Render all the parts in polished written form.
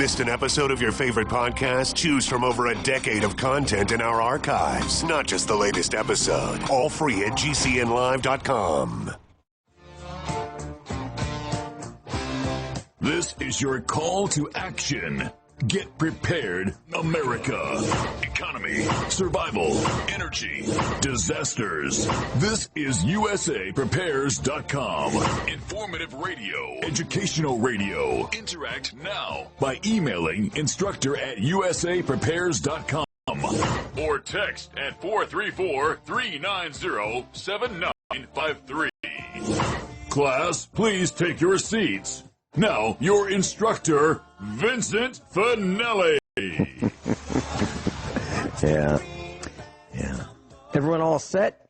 Missed an episode of your favorite podcast? Choose from over a decade of content in our archives, not just the latest episode. All free at GCNlive.com. This is your call to action. Get prepared, America. Economy, survival, energy, disasters. This is USAPrepares.com. Informative radio, educational radio. Interact now by emailing instructor@USAPrepares.com or text at 434-390-7953. Class, please take your seats. Now, your instructor, Vincent Finelli. Yeah. Everyone all set?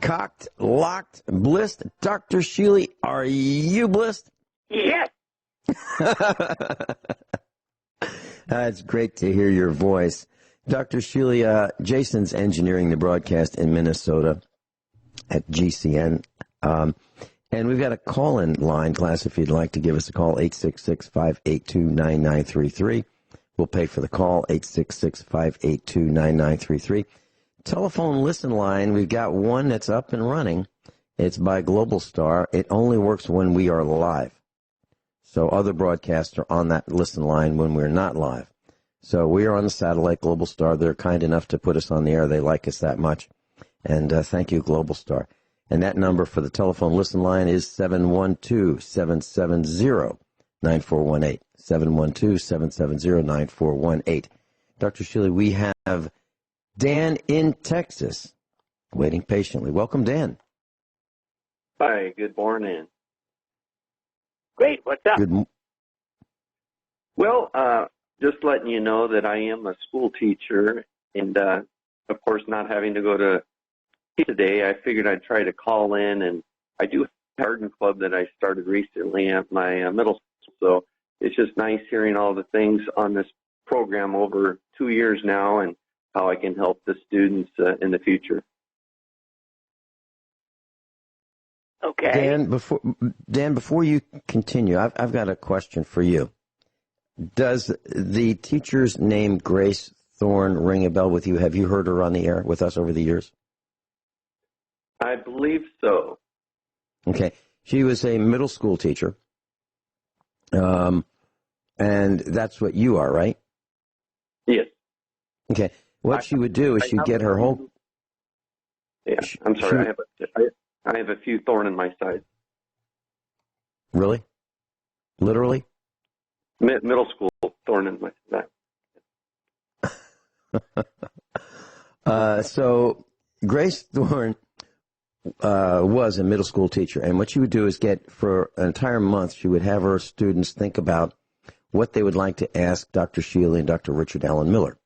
Cocked, locked, blissed? Dr. Shealy, are you blissed? Yes. It's great to hear your voice. Dr. Shealy, Jason's engineering the broadcast in Minnesota at GCN. And we've got a call-in line, class, if you'd like to give us a call, 866-582-9933. We'll pay for the call, 866-582-9933. Telephone listen line, we've got one that's up and running. It's by Global Star. It only works when we are live. So other broadcasts are on that listen line when we're not live. So we are on the satellite, Global Star. They're kind enough to put us on the air. They like us that much. And thank you, Global Star. And that number for the telephone listen line is 712-770-9418. 712-770-9418. Dr. Shealy, we have Dan in Texas waiting patiently. Welcome, Dan. Hi, good morning. Great, what's up? Well, just letting you know that I am a school teacher, and of course not having to go to today, I figured I'd try to call in, and I do have a garden club that I started recently at my middle school, so it's just nice hearing all the things on this program over 2 years now and how I can help the students in the future. Okay. Dan, before you continue, I've got a question for you. Does the teacher's name Grace Thorne ring a bell with you? Have you heard her on the air with us over the years? I believe so. Okay. She was a middle school teacher. And that's what you are, right? Yes. Okay. What she would do is she'd get her whole... Yeah, I'm sorry. I have a few thorn in my side. Really? Literally? Middle school thorn in my side. So Grace Thorne was a middle school teacher, and what she would do is for an entire month, she would have her students think about what they would like to ask Dr. Shealy and Dr. Richard Allen Miller.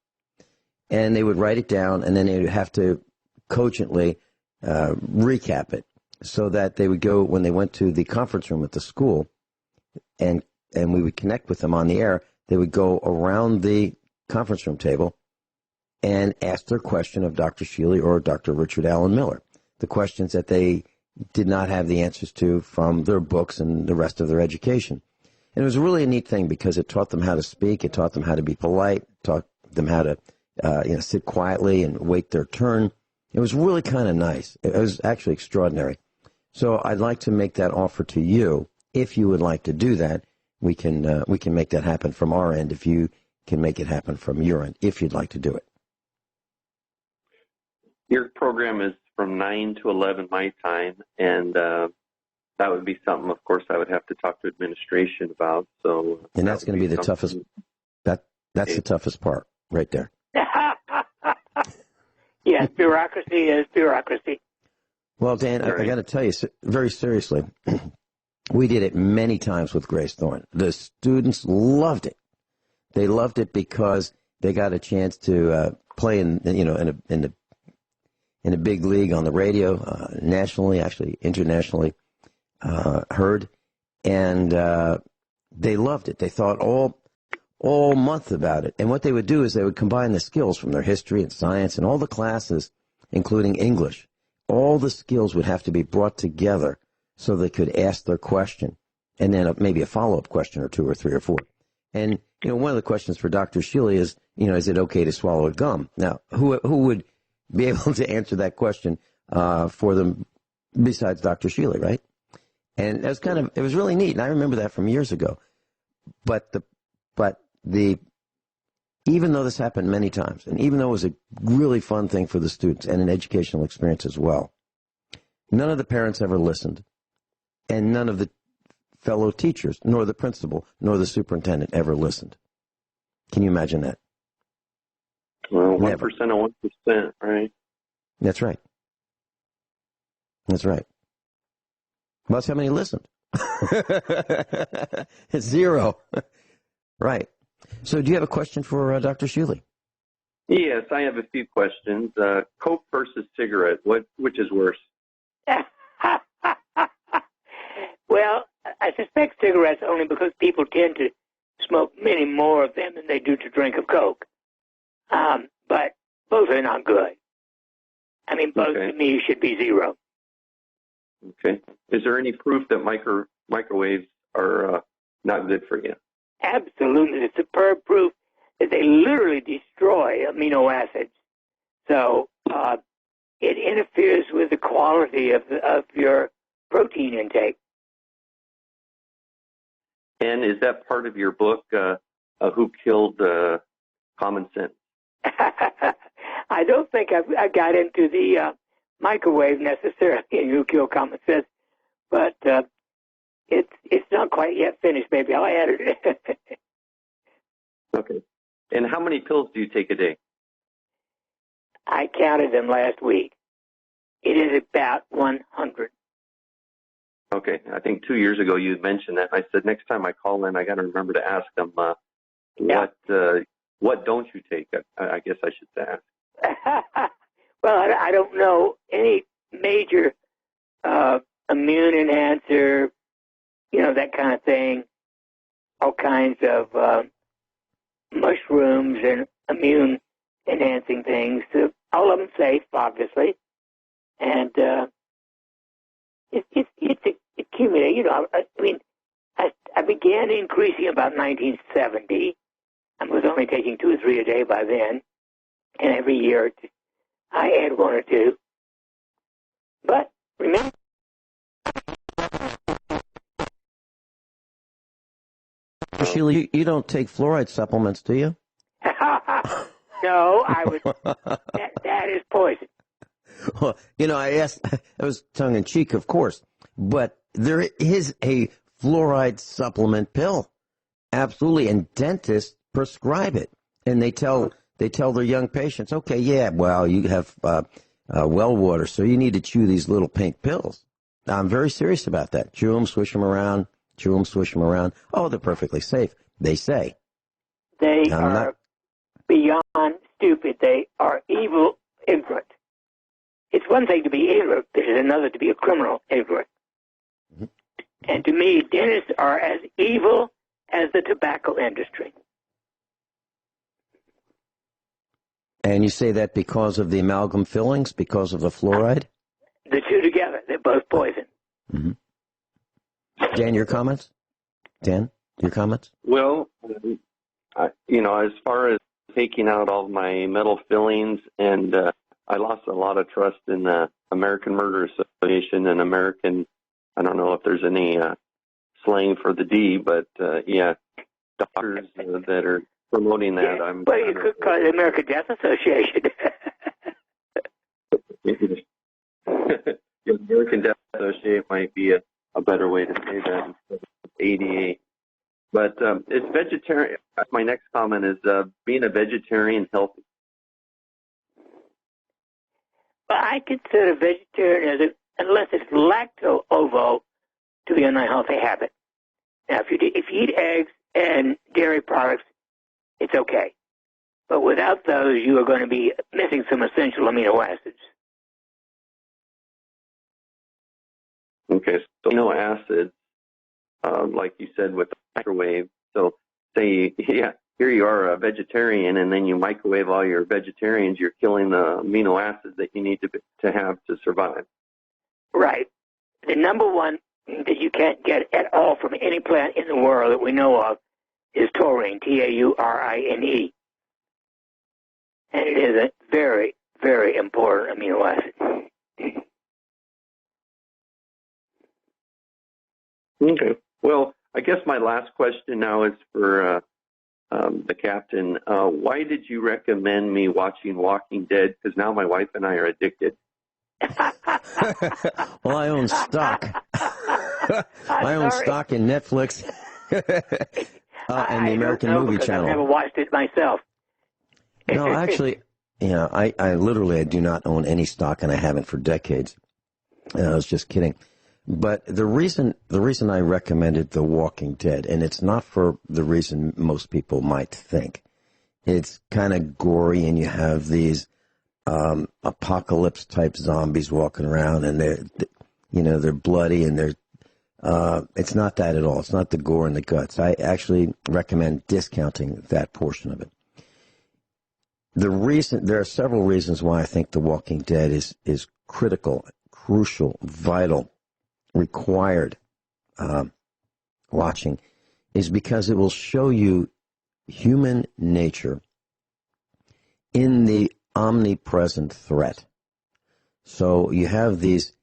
And they would write it down, and then they would have to cogently recap it so that they would go, when they went to the conference room at the school, and we would connect with them on the air, they would go around the conference room table and ask their question of Dr. Shealy or Dr. Richard Allen Miller, the questions that they did not have the answers to from their books and the rest of their education. And it was really a neat thing because it taught them how to speak, it taught them how to be polite, taught them how to sit quietly and wait their turn. It was really kind of nice. It was actually extraordinary. So I'd like to make that offer to you. If you would like to do that, we can make that happen from our end. If you can make it happen from your end, if you'd like to do it. Your program is from 9 to 11 my time, and that would be something, of course, I would have to talk to administration about. So, and that's going to be the toughest. That's the toughest part, right there. Yes, bureaucracy is bureaucracy. Well, Dan, I got to tell you very seriously, we did it many times with Grace Thorne. The students loved it. They loved it because they got a chance to play in a big league on the radio, nationally, actually internationally heard, and they loved it. They thought all month about it. And what they would do is they would combine the skills from their history and science and all the classes, including English. All the skills would have to be brought together so they could ask their question, and then maybe a follow-up question or two or three or four. And one of the questions for Dr. Shealy is, is it okay to swallow gum? Now, who would be able to answer that question for them besides Dr. Shealy, right? And it was really neat, and I remember that from years ago. But even though this happened many times, and even though it was a really fun thing for the students and an educational experience as well, none of the parents ever listened, and none of the fellow teachers, nor the principal, nor the superintendent ever listened. Can you imagine that? Well, 1% of 1%, right? That's right. That's right. Well, that's how many listened. It's 0. Right. So do you have a question for Dr. Shealy? Yes, I have a few questions. Coke versus cigarette, which is worse? Well, I suspect cigarettes only because people tend to smoke many more of them than they do to drink of Coke. But both are not good. I mean, both to me should be 0. Okay. Is there any proof that microwaves are not good for you? Absolutely. It's superb proof that they literally destroy amino acids. So it interferes with the quality of your protein intake. And is that part of your book, Who Killed Common Sense? I don't think I got into the microwave necessarily in Who Killed Common Sense, but it's not quite yet finished. Maybe I'll add it. Okay. And how many pills do you take a day? I counted them last week. It is about 100. Okay. I think 2 years ago you mentioned that. I said next time I call in, I got to remember to ask them what don't you take? I guess I should ask. Well, I don't know any major immune enhancer, that kind of thing. All kinds of mushrooms and immune enhancing things. All of them safe, obviously, and it's accumulated. I began increasing about 1970. I was only taking 2 or 3 a day by then, and every year I add 1 or 2. But remember, Shealy, you don't take fluoride supplements, do you? no, I would. That is poison. Well, I asked. It was tongue in cheek, of course, but there is a fluoride supplement pill, absolutely, and dentists prescribe it, and they tell their young patients, okay, yeah, well, you have well water, so you need to chew these little pink pills. I'm very serious about that. Chew them, swish them around. Chew them, swish them around. Oh, they're perfectly safe, they say. They are beyond stupid. They are evil, ignorant. It's one thing to be ignorant. It is another to be a criminal ignorant. Mm-hmm. And to me, dentists are as evil as the tobacco industry. And you say that because of the amalgam fillings, because of the fluoride? The two together, they're both poison. Mm-hmm. Dan, your comments? Dan, your comments? Well, as far as taking out all my metal fillings, and I lost a lot of trust in the American Murder Association and American, I don't know if there's any slang for the D, but doctors that are promoting that. Well, you could call it the American Death Association. The American Death Association might be a better way to say that instead of ADA. But it's vegetarian. My next comment is being a vegetarian healthy. Well, I consider vegetarianism, unless it's lacto-ovo, to be an unhealthy habit. Now, if you eat eggs and dairy products, it's okay. But without those, you are going to be missing some essential amino acids. Okay, so amino acids, like you said with the microwave. So say, here you are a vegetarian, and then you microwave all your vegetarians. You're killing the amino acids that you need to have to survive. Right. The number one that you can't get at all from any plant in the world that we know of is taurine, Taurine. And it is a very, very important amino acid. Okay. Well, I guess my last question now is for the captain. Why did you recommend me watching Walking Dead? Because now my wife and I are addicted. Well, I own stock. I own stock in Netflix and the American Movie Channel. I've never watched it myself. No, actually, I literally do not own any stock, and I haven't for decades. I was just kidding. But the reason I recommended The Walking Dead, and it's not for the reason most people might think. It's kind of gory, and you have these apocalypse type zombies walking around, and they're bloody, and it's not that at all. It's not the gore and the guts. I actually recommend discounting that portion of it. There are several reasons why I think The Walking Dead is critical, crucial, vital, required watching, is because it will show you human nature in the omnipresent threat. So you have these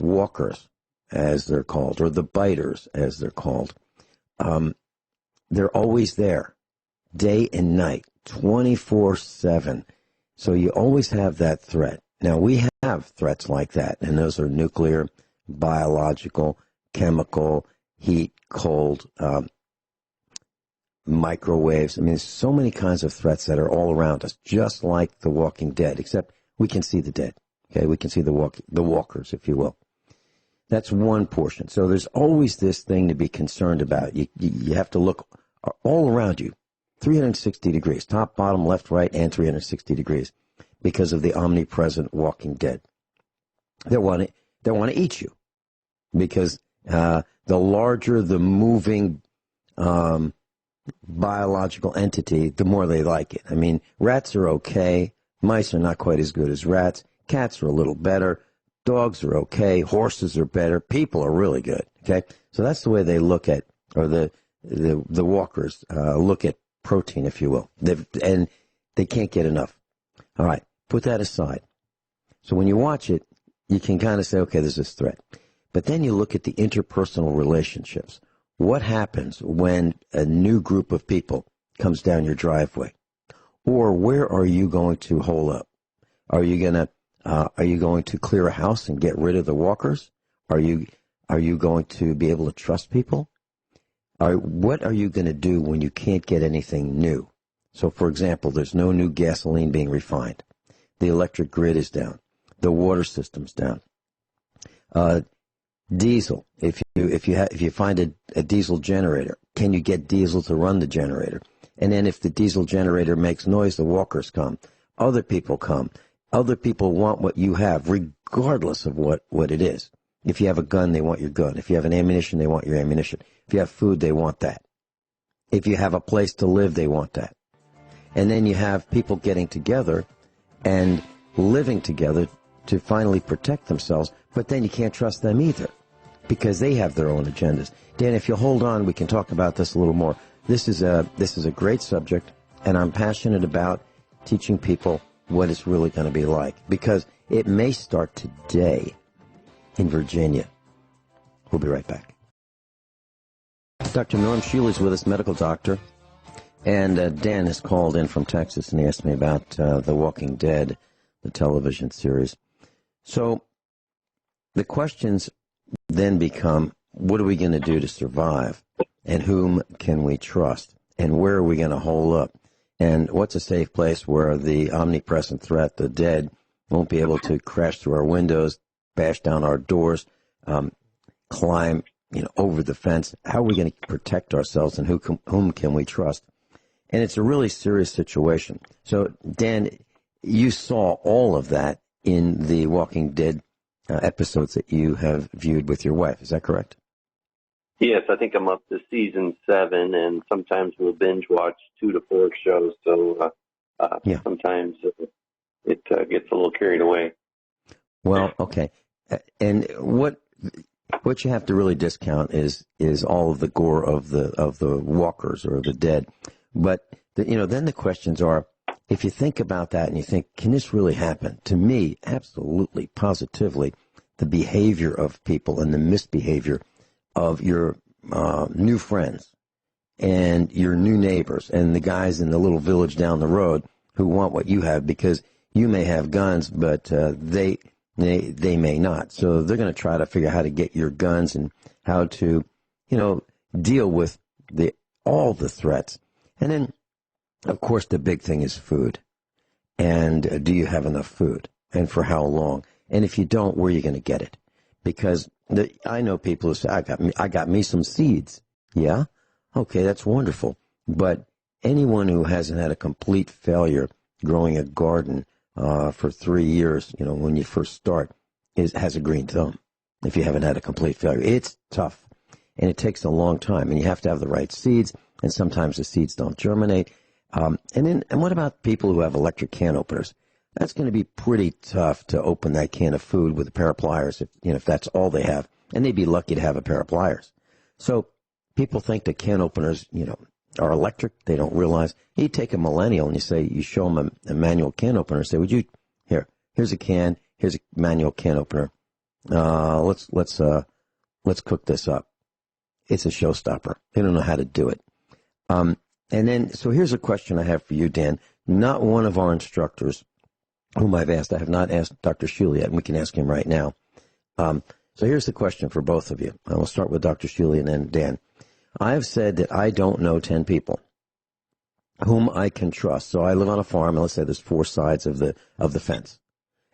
walkers, as they're called, or the biters, as they're called. They're always there, day and night, 24/7. So you always have that threat. Now, we have threats like that, and those are nuclear, biological, chemical, heat, cold, microwaves. I mean, there's so many kinds of threats that are all around us, just like The Walking Dead, except we can see the dead. Okay, we can see the walkers, if you will. That's one portion. So there's always this thing to be concerned about. You have to look all around you, 360 degrees, top, bottom, left, right, and 360 degrees, because of the omnipresent Walking Dead. They want to eat you, because the larger the moving biological entity, the more they like it. I mean, rats are okay. Mice are not quite as good as rats. Cats are a little better. Dogs are okay. Horses are better. People are really good. Okay, so that's the way they look at, or the walkers look at protein, if you will. And they can't get enough. All right, put that aside. So when you watch it, you can kind of say, okay, there's this threat. But then you look at the interpersonal relationships. What happens when a new group of people comes down your driveway? Or where are you going to hole up? Are you going to clear a house and get rid of the walkers? Are you going to be able to trust people? What are you going to do when you can't get anything new? So, for example, there's no new gasoline being refined. The electric grid is down. The water system's down. Diesel. If you find a diesel generator, can you get diesel to run the generator? And then if the diesel generator makes noise, the walkers come. Other people come. Other people want what you have, regardless of what it is. If you have a gun, they want your gun. If you have an ammunition, they want your ammunition. If you have food, they want that. If you have a place to live, they want that. And then you have people getting together and living together to finally protect themselves, but then you can't trust them either, because they have their own agendas. Dan, if you'll hold on, we can talk about this a little more. This is a great subject, and I'm passionate about teaching people what it's really going to be like, because it may start today in Virginia. We'll be right back. Dr. Norm Shealy is with us, medical doctor, and Dan has called in from Texas, and he asked me about The Walking Dead, the television series. So the questions then become, what are we going to do to survive? And whom can we trust? And where are we going to hole up? And what's a safe place where the omnipresent threat, the dead, won't be able to crash through our windows, bash down our doors, climb over the fence? How are we going to protect ourselves, and whom can we trust? And it's a really serious situation. So, Dan, you saw all of that in the Walking Dead episodes that you have viewed with your wife. Is that correct? Yes, I think I'm up to season 7, and sometimes we'll binge watch 2 to 4 shows. So sometimes it gets a little carried away. Well, okay. And What you have to really discount is all of the gore of the walkers or the dead. But then the questions are, if you think about that and you think, can this really happen? To me, absolutely, positively, the behavior of people and the misbehavior of your new friends and your new neighbors and the guys in the little village down the road who want what you have because you may have guns, but they may not. So they're going to try to figure out how to get your guns and how to, deal with all the threats. And then, of course, the big thing is food. And do you have enough food? And for how long? And if you don't, where are you going to get it? Because I know people who say, I got me some seeds. Yeah? Okay, that's wonderful. But anyone who hasn't had a complete failure growing a garden for 3 years, when you first start, has a green thumb. If you haven't had a complete failure, it's tough. And it takes a long time. And you have to have the right seeds. And sometimes the seeds don't germinate. And what about people who have electric can openers? That's going to be pretty tough to open that can of food with a pair of pliers if that's all they have. And they'd be lucky to have a pair of pliers. So people think that can openers, are electric. They don't realize. You take a millennial and you show them a manual can opener and say, here's a can, here's a manual can opener. Let's cook this up. It's a showstopper. They don't know how to do it. And then, so here's a question I have for you, Dan. Not one of our instructors whom I've asked. I have not asked Dr. Shealy yet, and we can ask him right now. So here's the question for both of you. I will start with Dr. Shealy and then Dan. I have said that I don't know 10 people whom I can trust. So I live on a farm, and let's say there's 4 sides of the fence.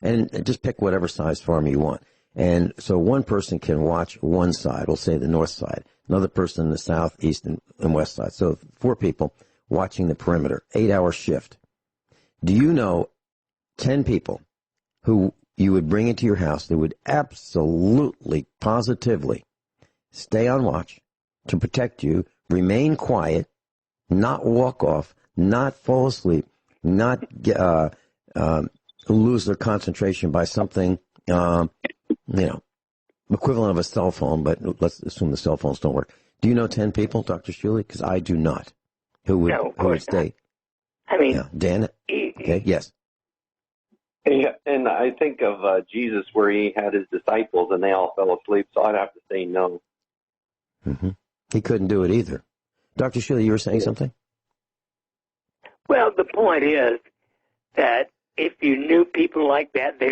And just pick whatever size farm you want. And so one person can watch one side, we'll say the north side, another person the south, east, and west side. So 4 people watching the perimeter, 8-hour shift. Do you know 10 people who you would bring into your house that would absolutely, positively stay on watch to protect you, remain quiet, not walk off, not fall asleep, not lose their concentration by something, equivalent of a cell phone, but let's assume the cell phones don't work. Do you know 10 people, Dr. Shealy? Because I do not. Who would stay? Dan? Okay, yes. Yeah, and I think of Jesus where he had his disciples and they all fell asleep, so I'd have to say no. Mm-hmm. He couldn't do it either. Dr. Shealy, you were saying something? Well, the point is that if you knew people like that, they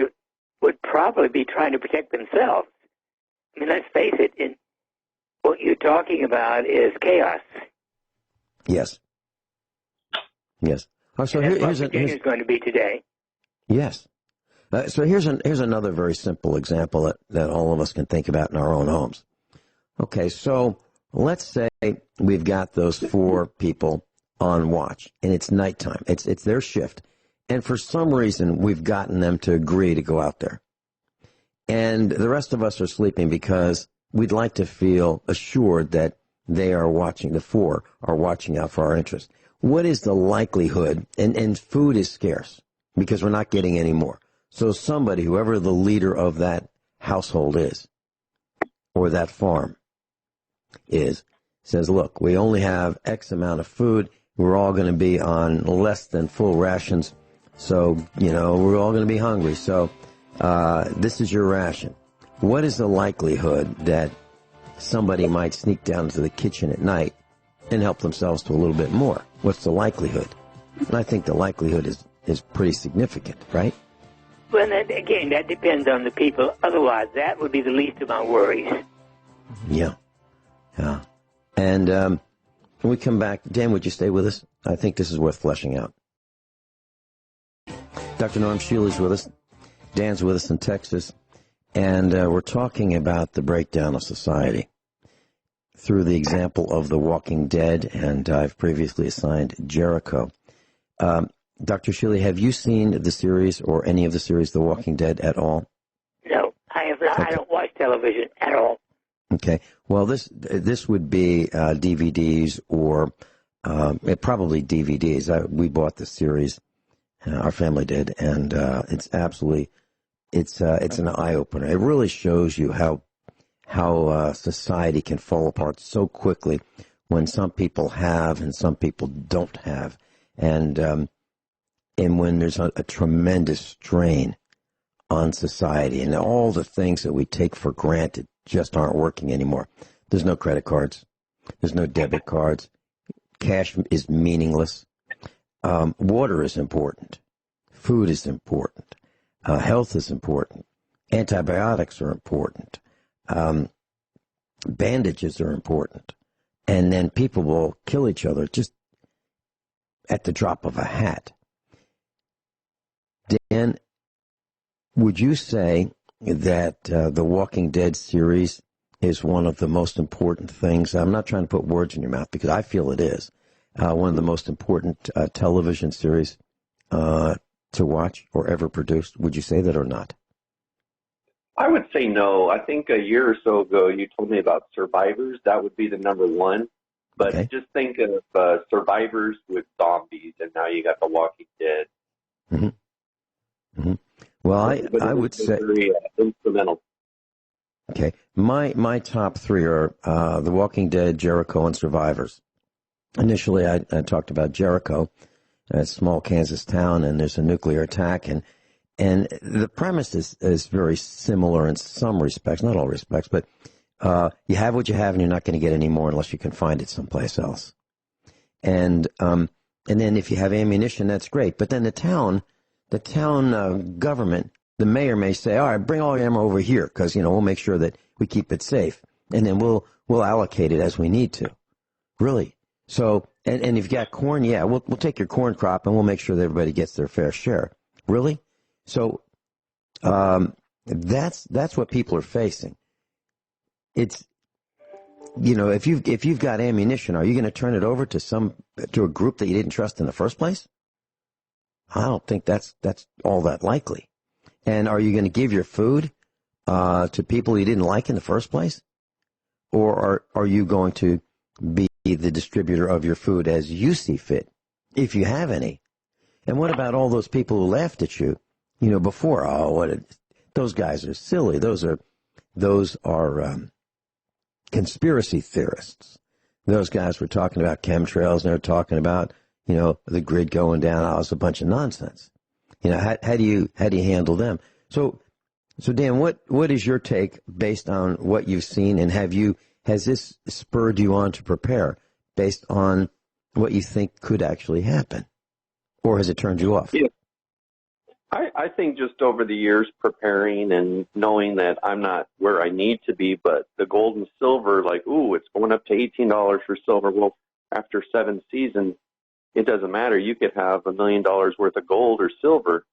would probably be trying to protect themselves. I mean, let's face it, what you're talking about is chaos. Yes. Yes. So here's going to be today. Yes. So here's another very simple example that all of us can think about in our own homes. Okay, so let's say we've got those 4 people on watch, and it's nighttime. It's their shift. And for some reason, we've gotten them to agree to go out there. And the rest of us are sleeping because we'd like to feel assured that they are watching, the 4 are watching out for our interest. What is the likelihood, and food is scarce because we're not getting any more. So somebody, whoever the leader of that household is, or that farm is, says, look, we only have X amount of food. We're all going to be on less than full rations. So, we're all going to be hungry. So this is your ration. What is the likelihood that somebody might sneak down to the kitchen at night and help themselves to a little bit more? What's the likelihood? And I think the likelihood is pretty significant, right? Well, again, that depends on the people. Otherwise, that would be the least of my worries. Yeah. And when we come back, Dan, would you stay with us? I think this is worth fleshing out. Dr. Norm Shealy's with us. Dan's with us in Texas. And we're talking about the breakdown of society through the example of The Walking Dead, and I've previously assigned Jericho. Dr. Shealy, have you seen the series or any of the series The Walking Dead at all? No, I have not. Okay. I don't watch television at all. Okay. Well, this would be DVDs or probably DVDs. We bought the series, our family did, and it's absolutely it's an eye opener. It really shows you how how society can fall apart so quickly when some people have and some people don't have, and when there's a tremendous strain on society, and all the things that we take for granted just aren't working anymore. There's no credit cards. There's no debit cards. Cash is meaningless. Water is important. Food is important. Health is important. Antibiotics are important. Bandages are important. And then people will kill each other just at the drop of a hat. Dan, would you say that the Walking Dead series is one of the most important things? I'm not trying to put words in your mouth because I feel it is. One of the most important television series to watch or ever produced. Would you say that or not? I would say no. I think a year or so ago you told me about Survivors. That would be the number one. But Okay. just think of Survivors with zombies, and now you got The Walking Dead. Mm-hmm. Mm-hmm. Well, But I would say very instrumental. okay. My top three are The Walking Dead, Jericho, and Survivors. Initially, I talked about Jericho, a small Kansas town, and there's a nuclear attack, and the premise is very similar in some respects, not all respects, but you have what you have, and you're not going to get any more unless you can find it someplace else. And then if you have ammunition, that's great. But then the town government, the mayor may say, all right, bring all your ammo over here because we'll make sure that we keep it safe, and then we'll allocate it as we need to. Really. So, and if you've got corn, yeah, we'll take your corn crop and we'll make sure that everybody gets their fair share. Really? So, that's what people are facing. It's, if you've got ammunition, are you going to turn it over to a group that you didn't trust in the first place? I don't think that's all that likely. And are you going to give your food to people you didn't like in the first place? Or are you going to be the distributor of your food as you see fit, if you have any? And what about all those people who laughed at you, before? Oh, those guys are silly. Those are conspiracy theorists. Those guys were talking about chemtrails, and they were talking about, the grid going down. Oh, it's a bunch of nonsense. How do you handle them? So Dan, what is your take based on what you've seen, and has this spurred you on to prepare based on what you think could actually happen? Or has it turned you off? Yeah. I think just over the years preparing and knowing that I'm not where I need to be, but the gold and silver, it's going up to $18 for silver. Well, after 7 seasons, it doesn't matter. You could have $1 million worth of gold or silver.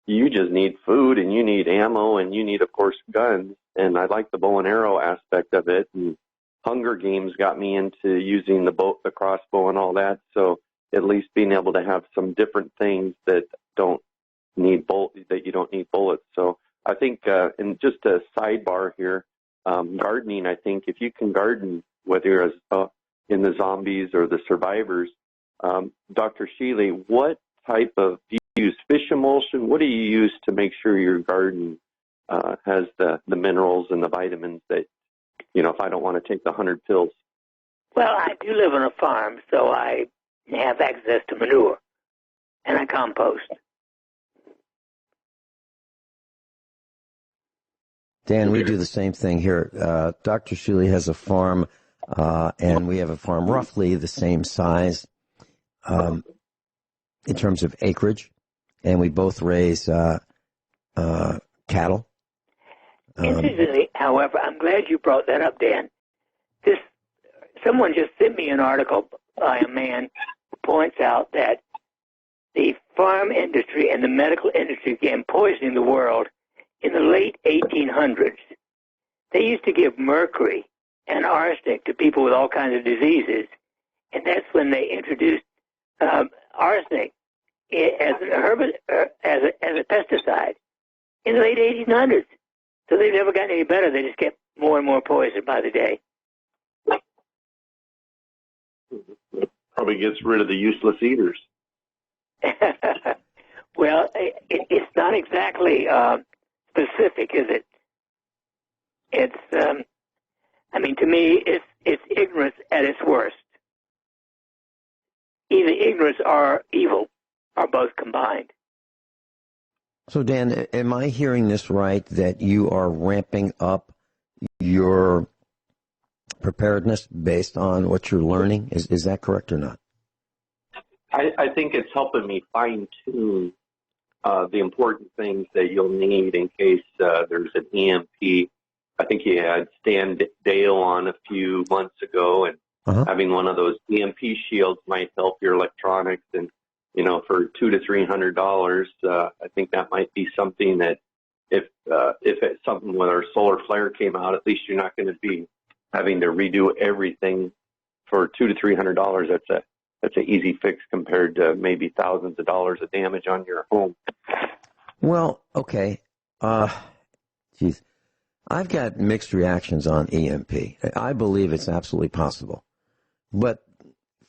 You just need food, and you need ammo, and you need, of course, guns. And I like the bow and arrow aspect of it. And Hunger Games got me into using the crossbow and all that. So at least being able to have some different things that you don't need bullets. So I think, and just a sidebar here, gardening. I think if you can garden, whether you're in the zombies or the survivors, Dr. Shealy, what type of do you use? Fish emulsion? What do you use to make sure your garden has the minerals and the vitamins that, if I don't want to take the 100 pills? Well, I do live on a farm, so I have access to manure, and I compost. Dan, we do the same thing here. Dr. Shealy has a farm, and we have a farm roughly the same size in terms of acreage, and we both raise cattle. Interestingly, however, I'm glad you brought that up, Dan. Someone just sent me an article by a man who points out that the farm industry and the medical industry began poisoning the world in the late 1800s. They used to give mercury and arsenic to people with all kinds of diseases, and that's when they introduced arsenic as a pesticide in the late 1800s. So they've never gotten any better. They just get more and more poisoned by the day. Probably gets rid of the useless eaters. Well, it's not exactly specific, is it? It's I mean, to me, it's ignorance at its worst. Either ignorance or evil are both combined. So, Dan, am I hearing this right, that you are ramping up your preparedness based on what you're learning? Is that correct or not? I think it's helping me fine-tune the important things that you'll need in case there's an EMP. I think you had Stan Dale on a few months ago, and having one of those EMP shields might help your electronics. And, you know, for $200 to $300, I think that might be something that if it's something where a solar flare came out, at least you're not going to be having to redo everything for $200 to $300. That's an easy fix compared to maybe thousands of dollars of damage on your home. Well, okay. Geez. I've got mixed reactions on EMP. I believe it's absolutely possible. But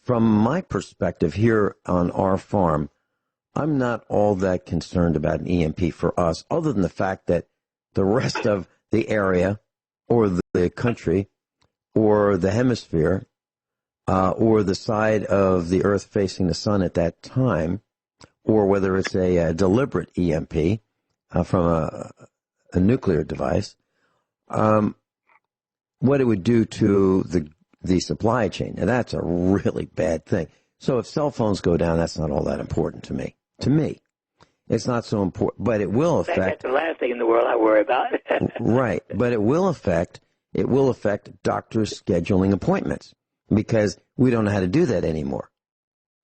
from my perspective here on our farm, I'm not all that concerned about an EMP for us, other than the fact that the rest of the area or the country or the hemisphere or the side of the earth facing the sun at that time, or whether it's a deliberate EMP from a nuclear device, what it would do to the supply chain. Now, that's a really bad thing. So if cell phones go down, that's not all that important to me. To me, it's not so important, but it will affect. That's the last thing in the world I worry about. Right, but it will affect doctors scheduling appointments, because we don't know how to do that anymore.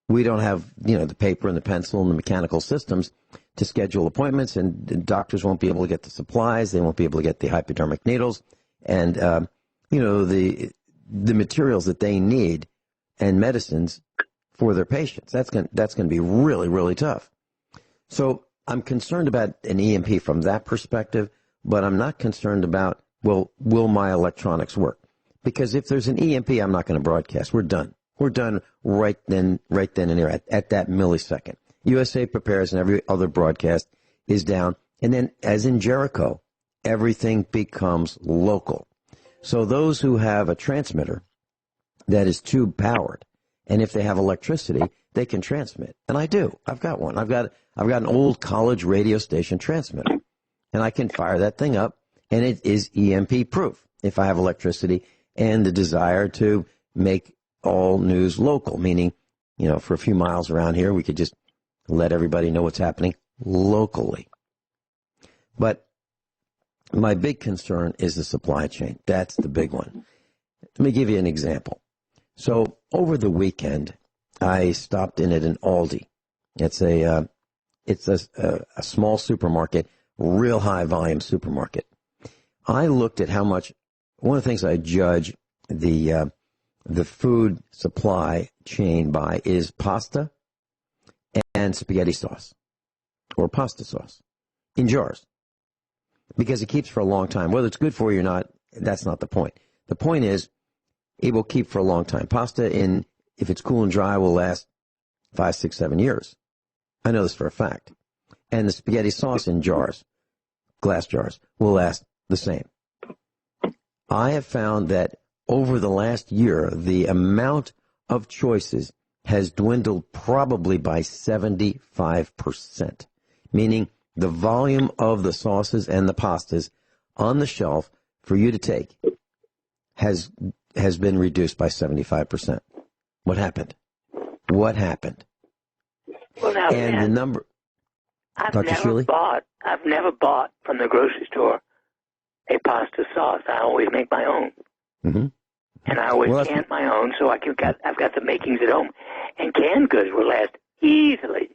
We don't have, the paper and the pencil and the mechanical systems to schedule appointments, and doctors won't be able to get the supplies. They won't be able to get the hypodermic needles and, the materials that they need and medicines for their patients. That's going to be really, really tough. So I'm concerned about an EMP from that perspective, but I'm not concerned about, will my electronics work? Because if there's an EMP, I'm not going to broadcast. We're done. We're done right then and there at that millisecond. USA Prepares and every other broadcast is down. And then, as in Jericho, everything becomes local. So those who have a transmitter that is tube powered, and if they have electricity, they can transmit. And I do. I've got one. I've got an old college radio station transmitter, and I can fire that thing up, and it is EMP proof if I have electricity and the desire to make all news local, meaning, for a few miles around here, we could just let everybody know what's happening locally. But my big concern is the supply chain. That's the big one. Let me give you an example. So over the weekend, I stopped in at an Aldi. It's a small supermarket, real high volume supermarket. I looked at how much. One of the things I judge the food supply chain by is pasta and spaghetti sauce or pasta sauce in jars, because it keeps for a long time. Whether it's good for you or not, that's not the point. The point is it will keep for a long time. Pasta, if it's cool and dry, will last 5, 6, 7 years. I know this for a fact. And the spaghetti sauce in jars, glass jars, will last the same. I have found that over the last year, the amount of choices has dwindled probably by 75%, meaning the volume of the sauces and the pastas on the shelf for you to take has been reduced by 75%. What happened? What happened? Well, now, and the number. Dr. Shealy? I've never bought from the grocery store a pasta sauce. I always make my own. Mm-hmm. And I always can my own, so I've got the makings at home. And canned goods will last easily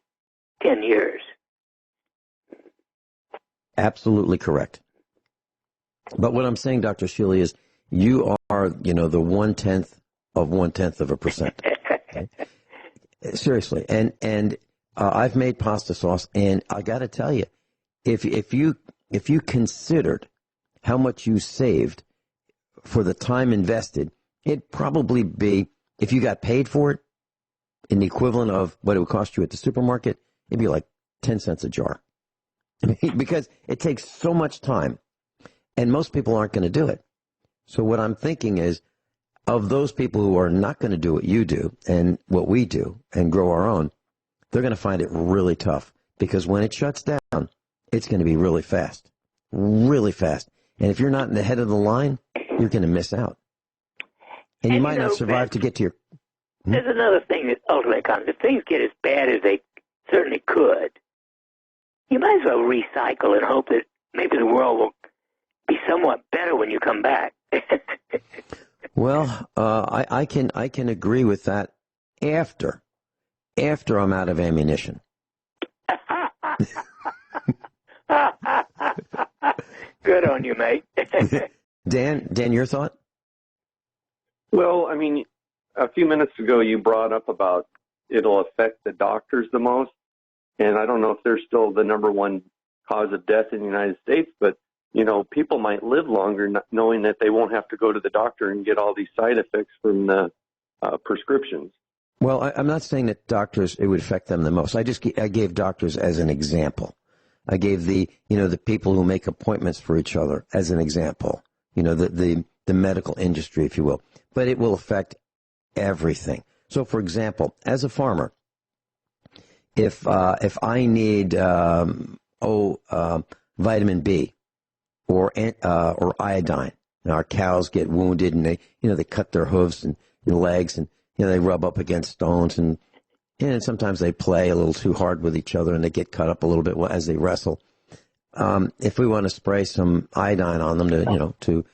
10 years. Absolutely correct. But what I'm saying, Dr. Shealy, is you are, the 1/10 of 1/10%. Okay? Seriously. And I've made pasta sauce, and I got to tell you, if you considered how much you saved for the time invested, it'd probably be, if you got paid for it, in the equivalent of what it would cost you at the supermarket, it'd be like 10 cents a jar. Because it takes so much time, and most people aren't going to do it. So what I'm thinking is, of those people who are not going to do what you do and what we do and grow our own, they're going to find it really tough, because when it shuts down, it's going to be really fast. Really fast. And if you're not in the head of the line, you're going to miss out. And you might not survive to get to your... There's another thing that ultimately comes. If things get as bad as they certainly could, you might as well recycle and hope that maybe the world will be somewhat better when you come back. Well, I can agree with that after I'm out of ammunition. Good on you, mate. Dan, your thought? Well, I mean, a few minutes ago you brought up about it'll affect the doctors the most, and I don't know if they're still the number one cause of death in the United States, but, you know, people might live longer knowing that they won't have to go to the doctor and get all these side effects from the prescriptions. Well, I'm not saying that doctors, it would affect them the most. I gave doctors as an example. I gave the people who make appointments for each other as an example, the medical industry, if you will. But it will affect everything. So, for example, as a farmer, if I need vitamin B or iodine, and our cows get wounded and they cut their hooves and legs, and they rub up against stones, and sometimes they play a little too hard with each other and they get cut up a little bit as they wrestle. If we want to spray some iodine on them to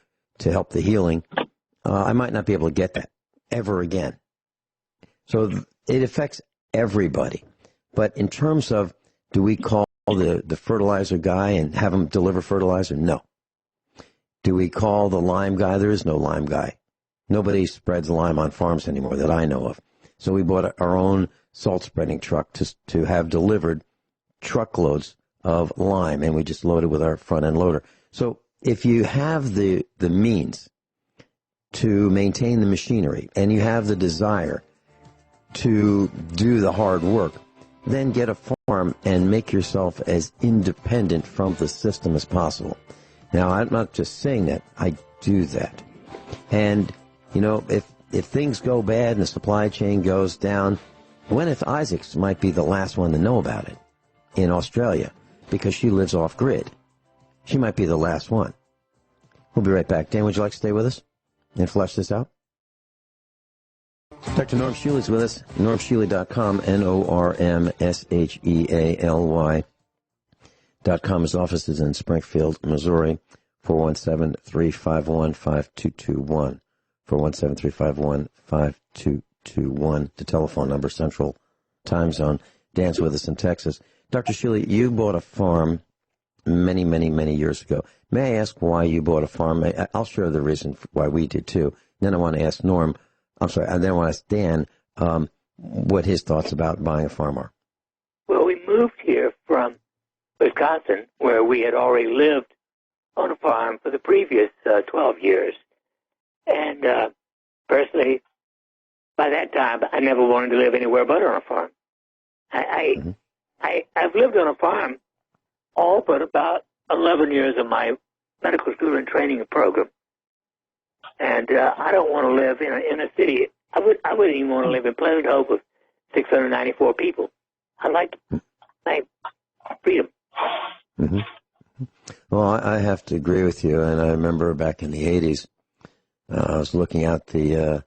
help the healing, I might not be able to get that ever again. So it affects everybody. But in terms of, do we call the fertilizer guy and have him deliver fertilizer? No. Do we call the lime guy? There is no lime guy. Nobody spreads lime on farms anymore that I know of. So we bought our own salt spreading truck to have delivered truckloads of lime, and we just loaded with our front end loader. So if you have the means to maintain the machinery and you have the desire to do the hard work, then get a farm and make yourself as independent from the system as possible. Now, I'm not just saying that. I do that. And, if things go bad and the supply chain goes down, Gwyneth Isaacs might be the last one to know about it in Australia because she lives off-grid. She might be the last one. We'll be right back. Dan, would you like to stay with us and flesh this out? Dr. Norm Shealy is with us. NormShealy.com, NormShealy.com. His office is in Springfield, Missouri, 417-351-5221. 417-351-5221. The telephone number, Central Time Zone. Dan's with us in Texas. Dr. Shealy, you bought a farm many, many, many years ago. May I ask why you bought a farm? I'll share the reason why we did too. Then I want to ask and then I want to ask Dan what his thoughts about buying a farm are. Well, we moved here from Wisconsin, where we had already lived on a farm for the previous 12 years. And personally, by that time, I never wanted to live anywhere but on a farm. I've lived on a farm all but about 11 years of my medical school and training program. And I don't want to live in a city. I wouldn't even want to live in Pleasant Hope with 694 people. I like my freedom. Mm-hmm. Well, I have to agree with you. And I remember back in the 80s, I was looking out this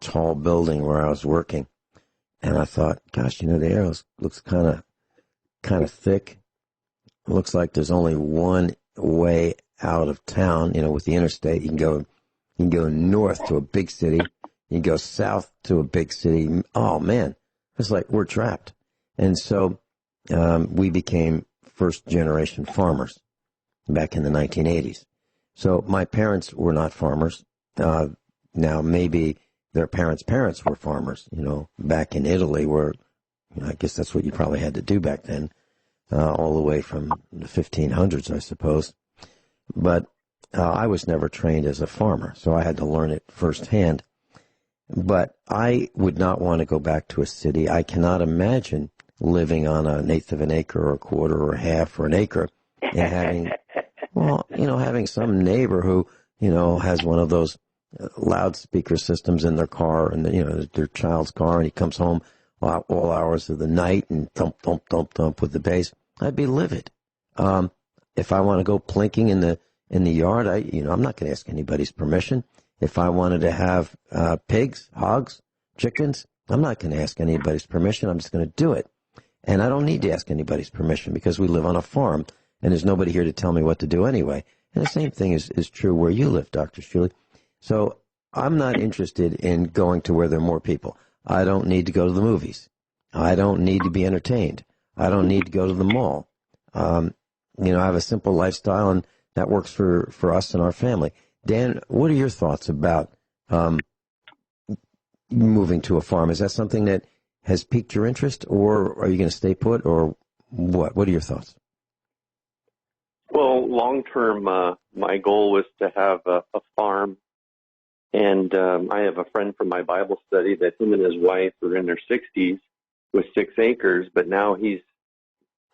tall building where I was working, and I thought, gosh, the air looks kind of thick. It looks like there's only one way out of town. With the interstate, you can go north to a big city, you can go south to a big city. Oh man, it's like we're trapped. And so we became first generation farmers back in the 1980s. So my parents were not farmers. Now maybe their parents' parents were farmers, back in Italy where, I guess that's what you probably had to do back then, all the way from the 1500s, I suppose. But I was never trained as a farmer, so I had to learn it firsthand. But I would not want to go back to a city. I cannot imagine living on an eighth of an acre or a quarter or a half or an acre and having Well, having some neighbor who, has one of those loudspeaker systems in their car and, their child's car, and he comes home all hours of the night and thump, thump, thump, thump with the bass, I'd be livid. If I want to go plinking in the yard, I'm not going to ask anybody's permission. If I wanted to have pigs, hogs, chickens, I'm not going to ask anybody's permission. I'm just going to do it. And I don't need to ask anybody's permission because we live on a farm and there's nobody here to tell me what to do anyway. And the same thing is true where you live, Dr. Shealy. So I'm not interested in going to where there are more people. I don't need to go to the movies. I don't need to be entertained. I don't need to go to the mall. I have a simple lifestyle, and that works for us and our family. Dan, what are your thoughts about moving to a farm? Is that something that has piqued your interest, or are you going to stay put, or what? What are your thoughts? Well, long term, my goal was to have a farm. And I have a friend from my Bible study that him and his wife are in their 60s with 6 acres, but now he's,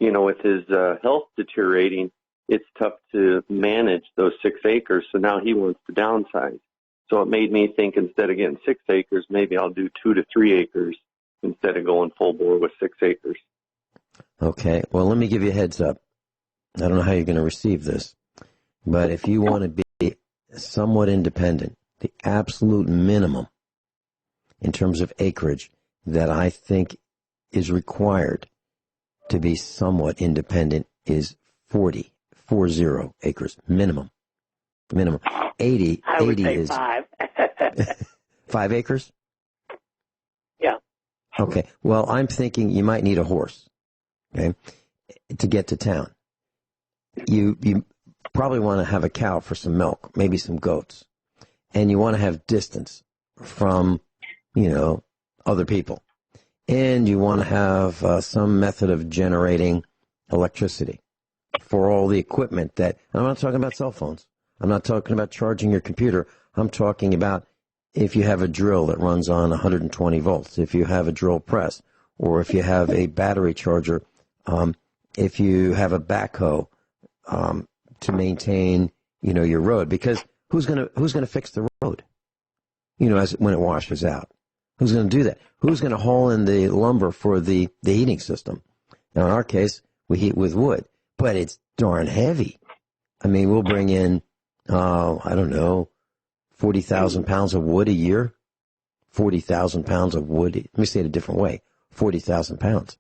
with his health deteriorating, it's tough to manage those 6 acres. So now he wants to downsize. So it made me think instead of getting 6 acres, maybe I'll do 2 to 3 acres instead of going full bore with 6 acres. Okay. Well, let me give you a heads up. I don't know how you're going to receive this, but if you want to be somewhat independent, the absolute minimum in terms of acreage that I think is required to be somewhat independent is 40 acres minimum. 80 I would say is 5. 5 acres? Yeah. Okay. Well, I'm thinking you might need a horse, okay, to get to town. You probably want to have a cow for some milk, maybe some goats. And you want to have distance from, other people. And you want to have some method of generating electricity for all the equipment and I'm not talking about cell phones. I'm not talking about charging your computer. I'm talking about if you have a drill that runs on 120 volts, if you have a drill press, or if you have a battery charger, if you have a backhoe to maintain, your road. Because who's gonna fix the road? When it washes out. Who's going to do that? Who's going to haul in the lumber for the heating system? Now, in our case, we heat with wood, but it's darn heavy. I mean, we'll bring in, 40,000 pounds of wood a year. 40,000 pounds of wood. Let me say it a different way. 40,000 pounds.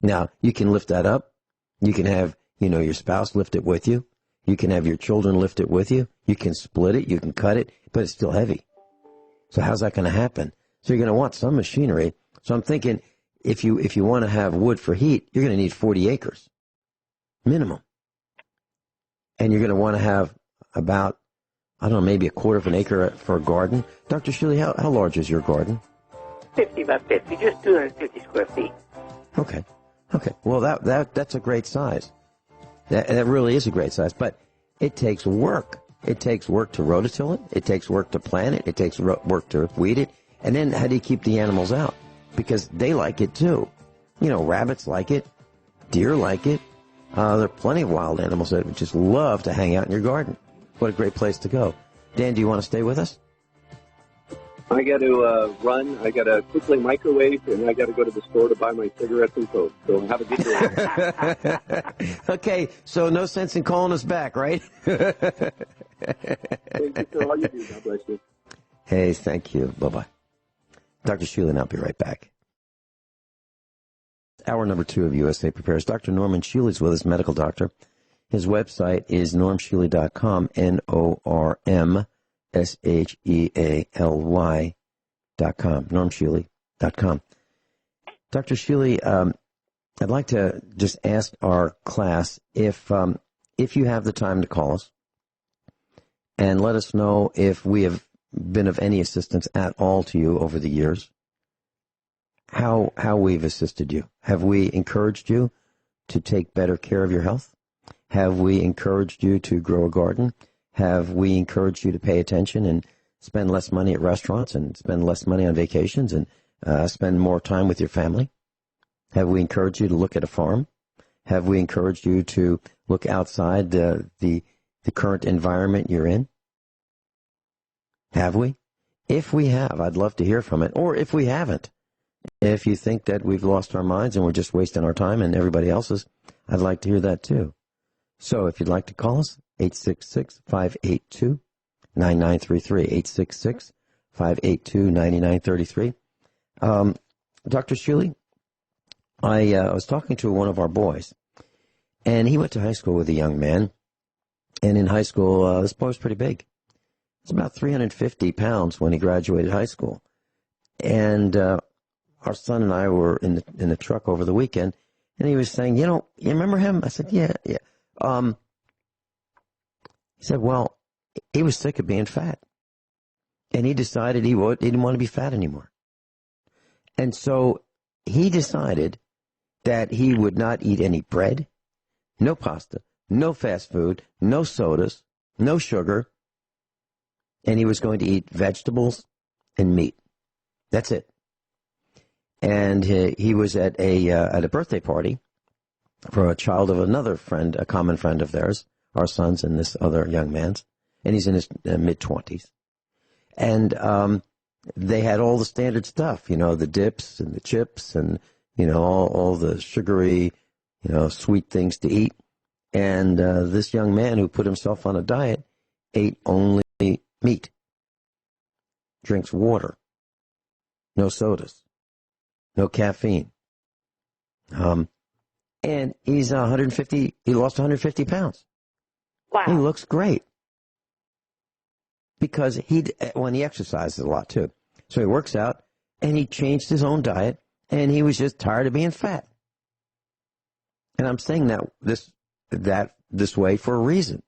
Now, you can lift that up. You can have, your spouse lift it with you. You can have your children lift it with you. You can split it. You can cut it, but it's still heavy. So how's that going to happen? So you're going to want some machinery. So I'm thinking if you want to have wood for heat, you're going to need 40 acres minimum. And you're going to want to have about, maybe a quarter of an acre for a garden. Dr. Shealy, how large is your garden? 50 by 50, just 250 square feet. Okay. Well, that's a great size. That really is a great size, but it takes work. It takes work to rototill it. It takes work to plant it. It takes work to weed it. And then how do you keep the animals out? Because they like it too. Rabbits like it. Deer like it. There are plenty of wild animals that would just love to hang out in your garden. What a great place to go. Dan, do you want to stay with us? I got to run. I got to quickly microwave, and I got to go to the store to buy my cigarettes and Coke. So have a good day. Okay, so no sense in calling us back, right? Thank you for all you do. God bless you. Hey, thank you. Bye-bye. Dr. Shealy, and I'll be right back. Hour number 2 of USA Prepares. Dr. Norman Shealy is with us, medical doctor. His website is normshealy.com, NORMSHEALY.com, normshealy.com. Dr. Shealy, I'd like to just ask our class if you have the time to call us and let us know if we have been of any assistance at all to you over the years, how we've assisted you. Have we encouraged you to take better care of your health? Have we encouraged you to grow a garden? Have we encouraged you to pay attention and spend less money at restaurants and spend less money on vacations and spend more time with your family? Have we encouraged you to look at a farm? Have we encouraged you to look outside the the current environment you're in? Have we? If we have, I'd love to hear from it. Or if we haven't, if you think that we've lost our minds and we're just wasting our time and everybody else's, I'd like to hear that too. So if you'd like to call us, 866-582-9933, 866-582-9933. Dr. Shealy, I was talking to one of our boys, and he went to high school with a young man, and in high school, this boy was pretty big. He was about 350 pounds when he graduated high school. And our son and I were in the truck over the weekend, and he was saying, you remember him? I said, yeah. He said, well, he was sick of being fat, and he decided he didn't want to be fat anymore. And so he decided that he would not eat any bread, no pasta, no fast food, no sodas, no sugar, and he was going to eat vegetables and meat. That's it. And he was at a birthday party for a child of another friend, a common friend of theirs, our son's and this other young man's, and he's in his mid-20s. And they had all the standard stuff, the dips and the chips and, all the sugary, sweet things to eat. And this young man who put himself on a diet ate only meat, drinks water, no sodas, no caffeine. And he's he lost 150 pounds. Wow. He looks great. Because he exercises a lot too. So he works out and he changed his own diet and he was just tired of being fat. And I'm saying that this way for a reason.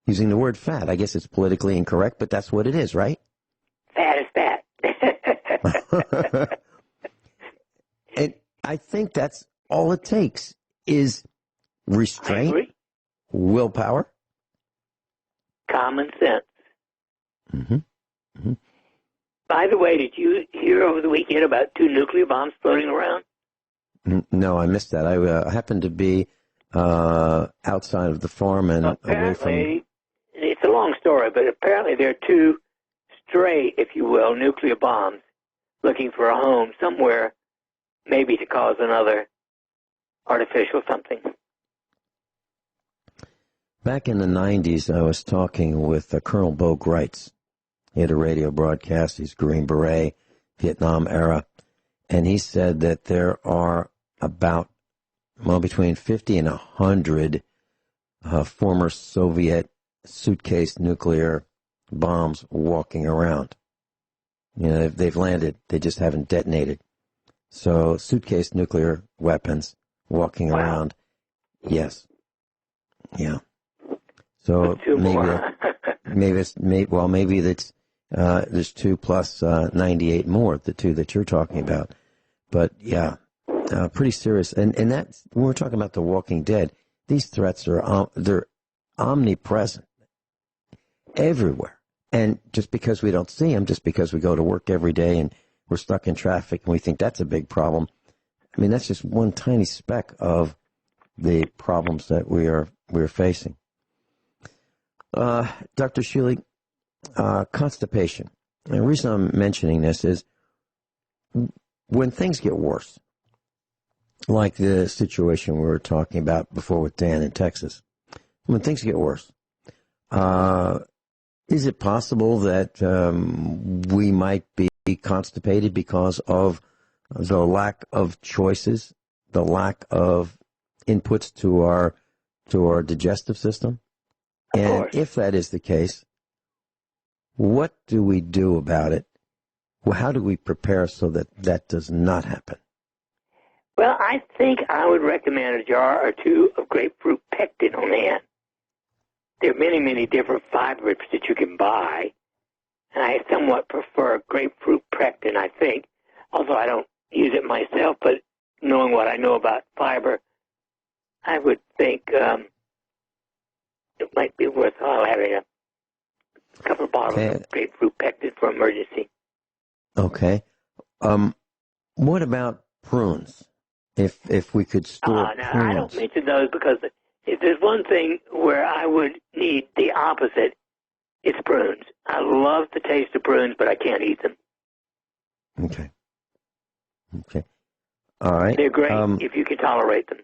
Using the word fat. I guess it's politically incorrect, but that's what it is, right? Fat is fat. And I think that's all it takes is restraint, willpower, common sense. Mm-hmm. Mm-hmm. By the way, did you hear over the weekend about 2 nuclear bombs floating around? No, I missed that. I happened to be outside of the farm and away from... It's a long story, but apparently there are 2 stray, if you will, nuclear bombs looking for a home somewhere, maybe to cause another artificial something. Back in the 90s, I was talking with Colonel Bo Greitz. He had a radio broadcast. He's Green Beret, Vietnam era. And he said that there are about, between 50 and 100 former Soviet suitcase nuclear bombs walking around. They've landed. They just haven't detonated. So suitcase nuclear weapons walking around. Yes. Yeah. So maybe that's there's 2 plus 98 more, the 2 that you're talking about. But yeah, pretty serious. And that's when we're talking about The Walking Dead. These threats are they're omnipresent everywhere. And just because we don't see them, just because we go to work every day and we're stuck in traffic and we think that's a big problem, that's just one tiny speck of the problems that we're facing. Dr. Shealy, constipation. And the reason I'm mentioning this is when things get worse, like the situation we were talking about before with Dan in Texas, when things get worse, is it possible that we might be constipated because of the lack of choices, the lack of inputs to our digestive system? And if that is the case, what do we do about it? Well, how do we prepare so that does not happen? Well, I think I would recommend a jar or 2 of grapefruit pectin on hand. There are many, many different fibers that you can buy, and I somewhat prefer grapefruit pectin, I think, although I don't use it myself, but knowing what I know about fiber, I would think it might be worthwhile having a couple of bottles of grapefruit pectin for emergency. Okay. What about prunes? If we could store prunes. I don't mention those because if there's one thing where I would need the opposite, it's prunes. I love the taste of prunes, but I can't eat them. Okay. All right. They're great if you can tolerate them.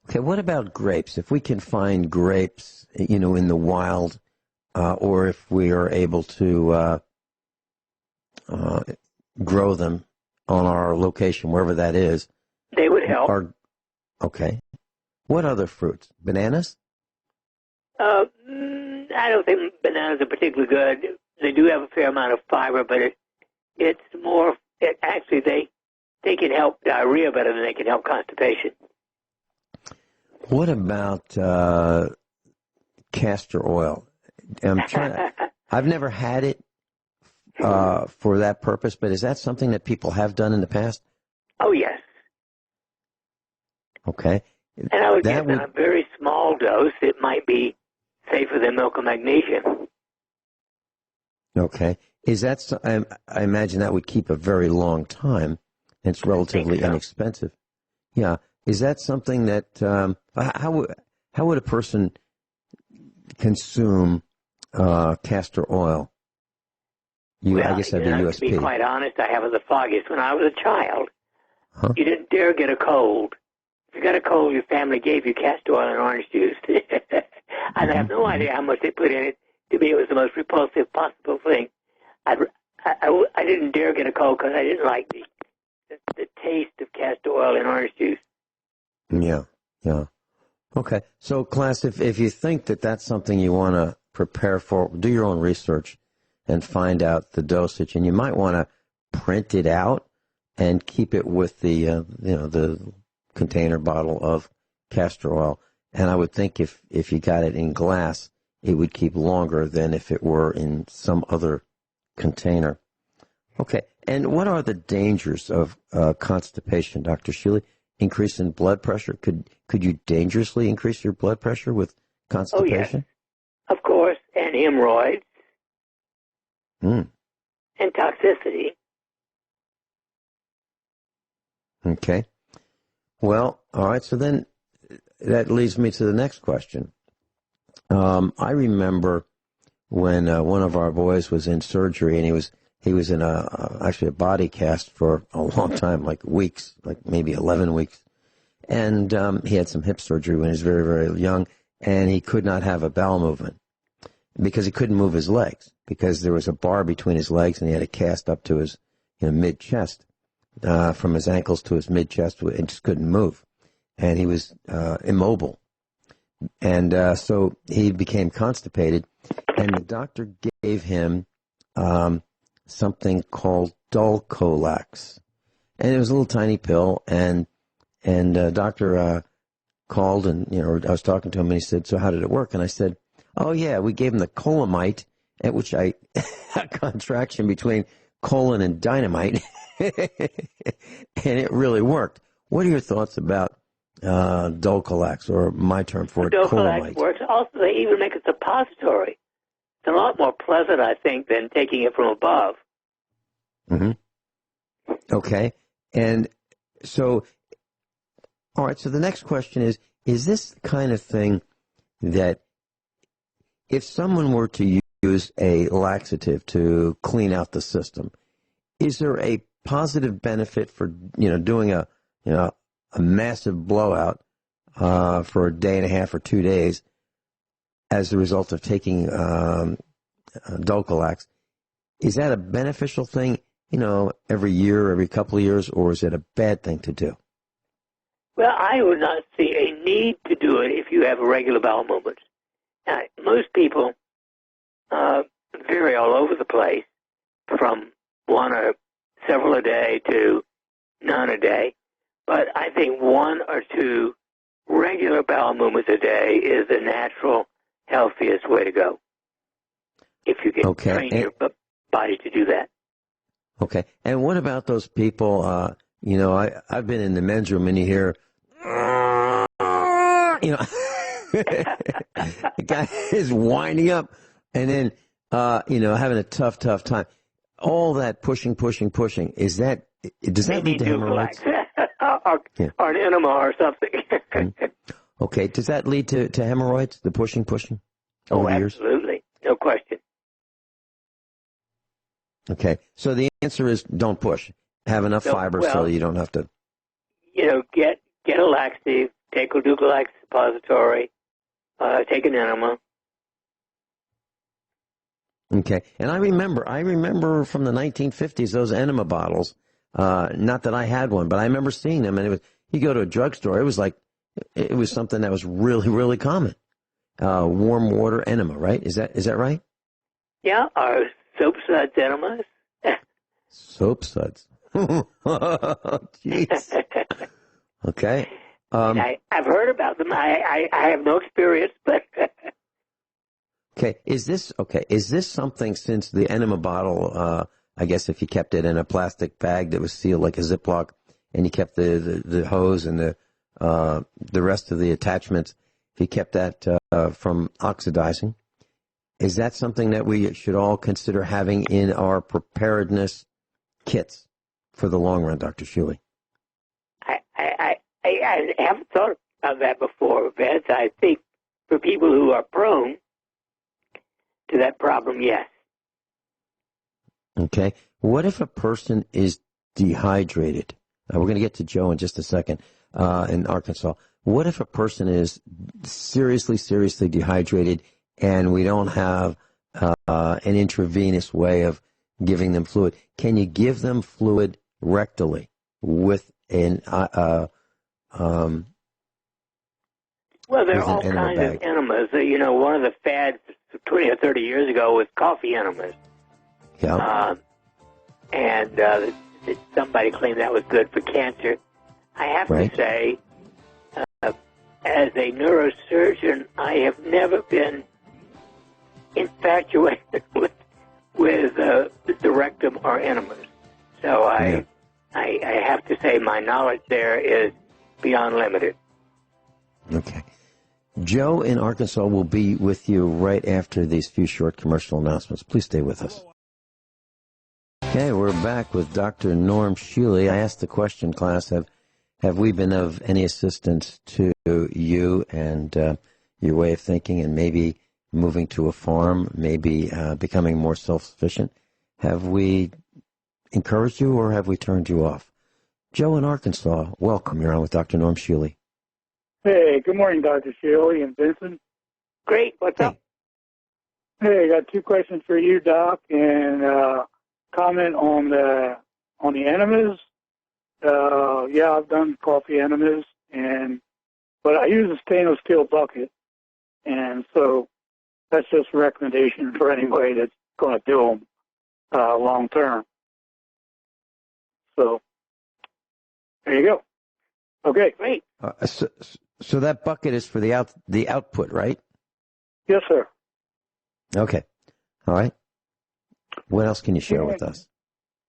Okay, what about grapes? If we can find grapes, in the wild, or if we are able to grow them on our location, wherever that is. They would help. Okay. What other fruits? Bananas? I don't think bananas are particularly good. They do have a fair amount of fiber, but actually they can help diarrhea better than they can help constipation. What about castor oil? I've never had it for that purpose, but is that something that people have done in the past? Oh, yes. Okay. And I would guess in a very small dose, it might be safer than milk and magnesium. Okay. Is that? I imagine that would keep a very long time, and it's relatively inexpensive. Yeah. Is that something that how would a person consume castor oil? I guess that'd be USP. To be quite honest, I have the foggiest. When I was a child, you didn't dare get a cold. If you got a cold, your family gave you castor oil and orange juice. And I have no idea how much they put in it. To me, it was the most repulsive possible thing. I didn't dare get a cold because I didn't like the taste of castor oil and orange juice. Yeah. Okay. So, class, if you think that that's something you want to prepare for, do your own research and find out the dosage. And you might want to print it out and keep it with the the container bottle of castor oil. And I would think if you got it in glass, it would keep longer than if it were in some other container. Okay. And what are the dangers of constipation, Dr. Shealy? Increase in blood pressure? Could you dangerously increase your blood pressure with constipation? Oh, yes. Of course. And hemorrhoids. And toxicity. Okay. Well, all right. So then that leads me to the next question. I remember when one of our boys was in surgery, and he was in actually a body cast for a long time, like weeks, like maybe 11 weeks. And he had some hip surgery when he was very, very young, and he could not have a bowel movement because he couldn't move his legs, because there was a bar between his legs, and he had a cast up to his mid-chest, from his ankles to his mid-chest, and just couldn't move. And he was immobile. And so he became constipated, and the doctor gave him something called Dulcolax. And it was a little tiny pill, and doctor called, and I was talking to him, and he said, "So how did it work?" And I said, "Oh yeah, we gave him the Colamite," at which a contraction between colon and dynamite, and it really worked. What are your thoughts about Dulcolax, or my term for it, Colamite? Dulcolax works. Also, they even make a suppository. It's a lot more pleasant, I think, than taking it from above. Mm-hmm. Okay. And so, all right, so the next question is this the kind of thing that if someone were to use a laxative to clean out the system, is there a positive benefit for, doing a massive blowout for a day and a half or 2 days as a result of taking Dulcolax? Is that a beneficial thing, every year, every couple of years, or is it a bad thing to do? Well, I would not see a need to do it if you have irregular bowel movements. Now, most people vary all over the place from one or several a day to none a day. But I think 1 or 2 regular bowel movements a day is the natural, healthiest way to go. If you can train your body to do that. Okay. And what about those people, I've been in the men's room and you hear, the guy is winding up and then, having a tough time. All that pushing, does that lead to hemorrhoids? Or an enema or something. Okay. Does that lead to hemorrhoids, the pushing over the years? Absolutely. No question. Okay. So the answer is don't push. Have enough fiber so you don't have to. Get a laxative, take a Glucolax suppository, take an enema. Okay. And I remember from the 1950s, those enema bottles, not that I had one, but I remember seeing them, and you go to a drugstore, it was something that was really, really common. Warm water enema, right? Is that right? Yeah, our soap suds enemas. Soap suds. Jeez. Okay. I've heard about them. I have no experience, but. Okay. Is this something, since the enema bottle, I guess if you kept it in a plastic bag that was sealed like a Ziploc, and you kept the hose and the rest of the attachments, if you kept that from oxidizing, is that something that we should all consider having in our preparedness kits for the long run, Dr. Shealy? I haven't thought of that before, Vince. I think for people who are prone to that problem, yes. Okay. What if a person is dehydrated? We're going to get to Joe in just a second in Arkansas. What if a person is seriously, seriously dehydrated and we don't have an intravenous way of giving them fluid? Can you give them fluid rectally with an well, there are all kinds of enemas. One of the fads 20 or 30 years ago was coffee enemas. Yeah. And somebody claimed that was good for cancer. I have to say, as a neurosurgeon, I have never been infatuated with the rectum or enemas. So I have to say my knowledge there is beyond limited. Okay. Joe in Arkansas will be with you right after these few short commercial announcements. Please stay with us. Okay, we're back with Dr. Norm Shealy. I asked the question, class, have we been of any assistance to you and your way of thinking, and maybe moving to a farm, maybe becoming more self-sufficient? Have we encouraged you, or have we turned you off? Joe in Arkansas, welcome. You're on with Dr. Norm Shealy. Hey, good morning, Dr. Shealy and Vincent. Great. What's up? Hey, I got two questions for you, Doc, and comment on the enemas. Yeah, I've done coffee enemas, but I use a stainless steel bucket, and so that's just a recommendation for anybody that's going to do them long term. So there you go. Okay, great. So that bucket is for the output, right? Yes, sir. Okay. All right. What else can you share with us?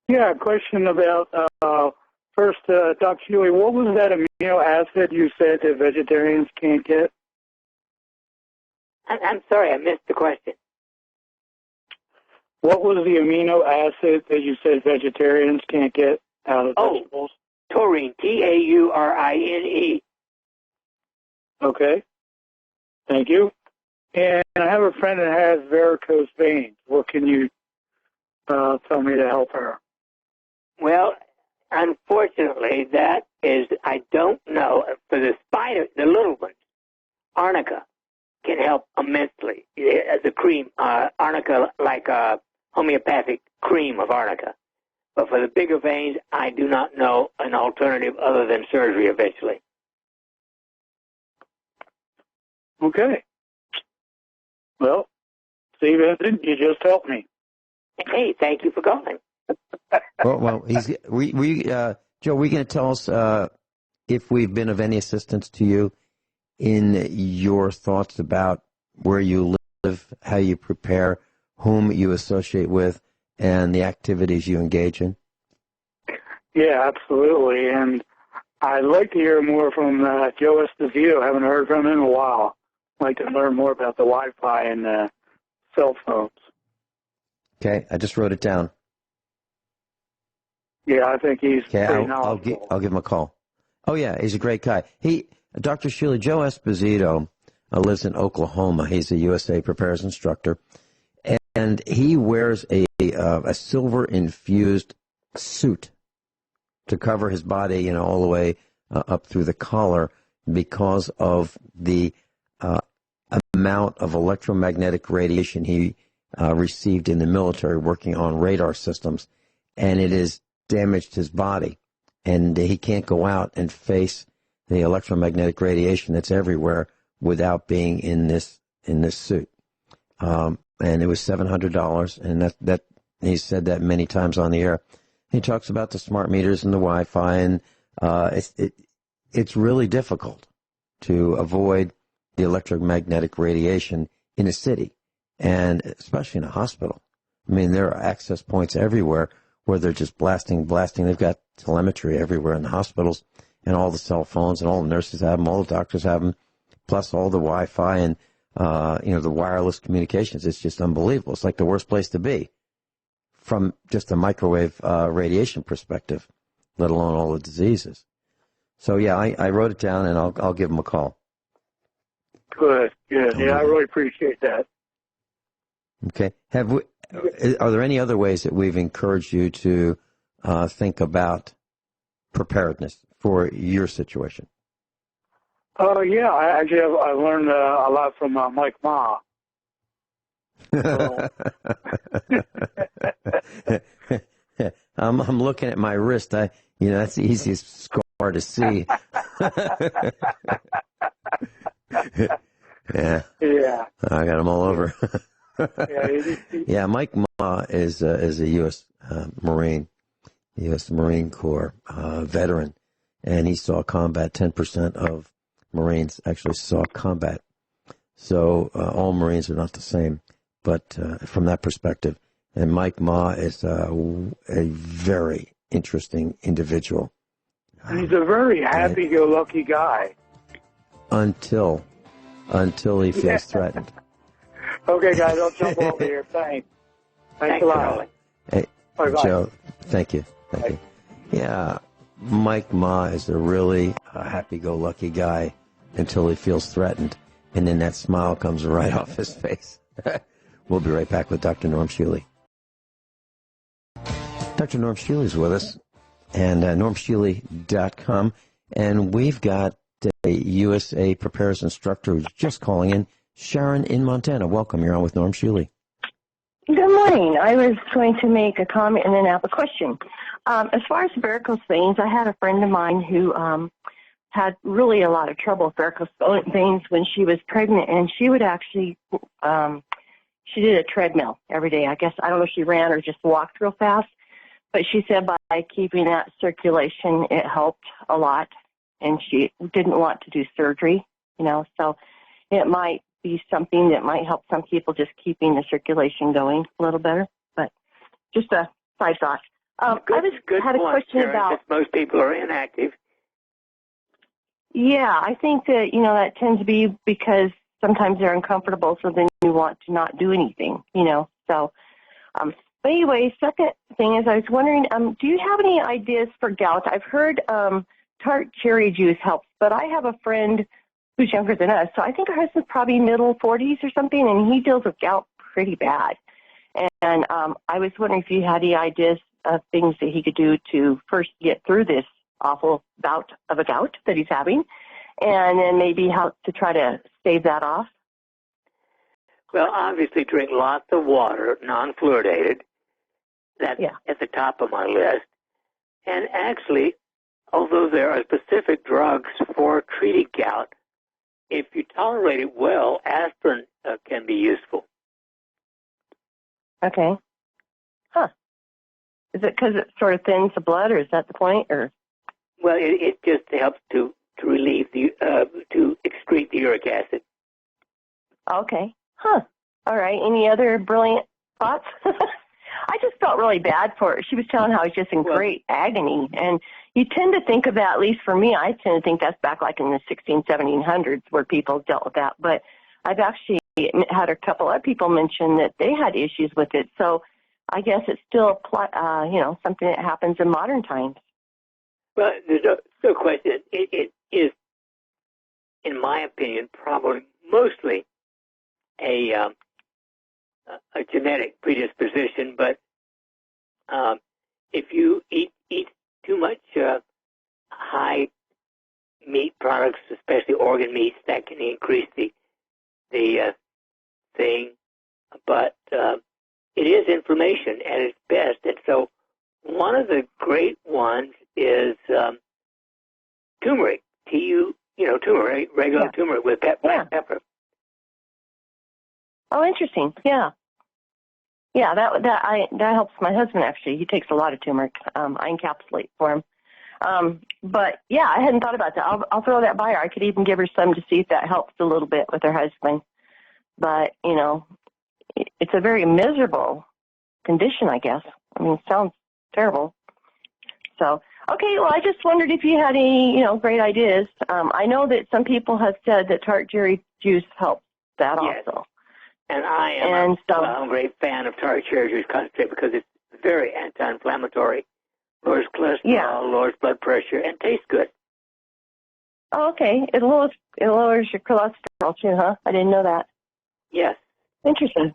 Yeah, a question about, first, Dr. Shealy, what was that amino acid you said that vegetarians can't get? I'm sorry, I missed the question. What was the amino acid that you said vegetarians can't get out of vegetables? Taurine, Taurine. Okay. Thank you. And I have a friend that has varicose veins. What can you tell me to help her? Well, unfortunately, that is, I don't know. For the spider, the little ones, arnica can help immensely. The cream, arnica, like a homeopathic cream of arnica. But for the bigger veins, I do not know an alternative other than surgery eventually. Okay. Well, see, Vincent, you just helped me. Hey, thank you for calling. Well, Joe, were you going to tell us if we've been of any assistance to you in your thoughts about where you live, how you prepare, whom you associate with, and the activities you engage in? Yeah, absolutely. And I'd like to hear more from Joe Esposito. I haven't heard from him in a while. I'd like to learn more about the Wi-Fi and cell phones. Okay, I just wrote it down. Yeah, I think he's pretty I'll knowledgeable. give him a call. Oh, yeah, he's a great guy. Dr. Shealy, Joe Esposito lives in Oklahoma. He's a USA Prepares Instructor, and he wears a silver-infused suit to cover his body, all the way up through the collar because of the amount of electromagnetic radiation he received in the military working on radar systems, and it has damaged his body, and he can't go out and face the electromagnetic radiation that's everywhere without being in this suit. And it was $700, and that he said that many times on the air. He talks about the smart meters and the Wi-Fi, and it's really difficult to avoid the electromagnetic radiation in a city, and especially in a hospital. I mean, there are access points everywhere where they're just blasting. They've got telemetry everywhere in the hospitals, and all the cell phones, and all the nurses have them, all the doctors have them, plus all the Wi-Fi and, the wireless communications. It's just unbelievable. It's like the worst place to be from just a microwave radiation perspective, let alone all the diseases. So, yeah, I wrote it down, and I'll give him a call. Good. Yeah, I really appreciate that. Okay. Are there any other ways that we've encouraged you to think about preparedness for your situation? Yeah, I learned a lot from Mike Ma. So. I'm looking at my wrist. That's the easiest scar to see. Yeah. I got them all over. Yeah, Mike Ma is a U.S. Marine, U.S. Marine Corps veteran, and he saw combat. 10% of Marines actually saw combat. So all Marines are not the same, but from that perspective, and Mike Ma is a very interesting individual. And he's a very happy-go-lucky guy. Until he feels threatened. Okay, guys, I'll jump over here. Thanks a lot. Hey, Bye-bye. Joe, thank you. Yeah, Mike Ma is a really happy-go-lucky guy until he feels threatened, and then that smile comes right off his face. We'll be right back with Dr. Norm Shealy. Dr. Norm Shealy is with us, and normshealy.com, and we've got a USA Prepares Instructor who's just calling in, Sharon in Montana. Welcome. You're on with Norm Shealy. Good morning. I was going to make a comment and then have a question. As far as varicose veins, I had a friend of mine who had really a lot of trouble with varicose veins when she was pregnant, and she would actually, she did a treadmill every day. I guess, I don't know if she ran or just walked real fast, but she said by keeping that circulation, it helped a lot, and she didn't want to do surgery, so it might be something that might help some people, just keeping the circulation going a little better. But just a side thought. I had a question about most people are inactive. Yeah, I think that that tends to be because sometimes they're uncomfortable, so then you want to not do anything. So. But anyway, second thing is I was wondering, do you have any ideas for gout? I've heard tart cherry juice helps, but I have a friend who's younger than us, so I think her husband's probably middle 40s or something, and he deals with gout pretty bad. And I was wondering if you had any ideas of things that he could do to first get through this awful bout of a gout that he's having, and then maybe how to try to stave that off. Well, obviously drink lots of water, non-fluoridated. That's at the top of my list. And actually, although there are specific drugs for treating gout, if you tolerate it well, aspirin can be useful. Okay. Huh. Is it because it sort of thins the blood, or is that the point? Or well, it just helps to relieve to excrete the uric acid. Okay. Huh. All right. Any other brilliant thoughts? I just felt really bad for her. She was telling how he's just in great agony. And you tend to think of that, at least for me, I tend to think that's back like in the 1700s where people dealt with that. But I've actually had a couple other people mention that they had issues with it. So I guess it's still, something that happens in modern times. Well, there's no question. It is probably mostly a genetic predisposition, but if you eat too much high meat products, especially organ meats, that can increase the thing. But it is inflammation at its best, and so one of the great ones is turmeric. Turmeric, regular turmeric with black pepper. Oh, interesting. Yeah. Yeah, that helps my husband, actually. He takes a lot of turmeric. I encapsulate for him. But, yeah, I hadn't thought about that. I'll throw that by her. I could even give her some to see if that helps a little bit with her husband. But, it's a very miserable condition, I guess. I mean, it sounds terrible. So, okay, well, I just wondered if you had any, great ideas. I know that some people have said that tart cherry juice helps that also. And I am a great fan of tart cherry juice concentrate because it's very anti-inflammatory, lowers cholesterol, lowers blood pressure, and tastes good. Oh, okay. It lowers your cholesterol too, huh? I didn't know that. Yes. Interesting.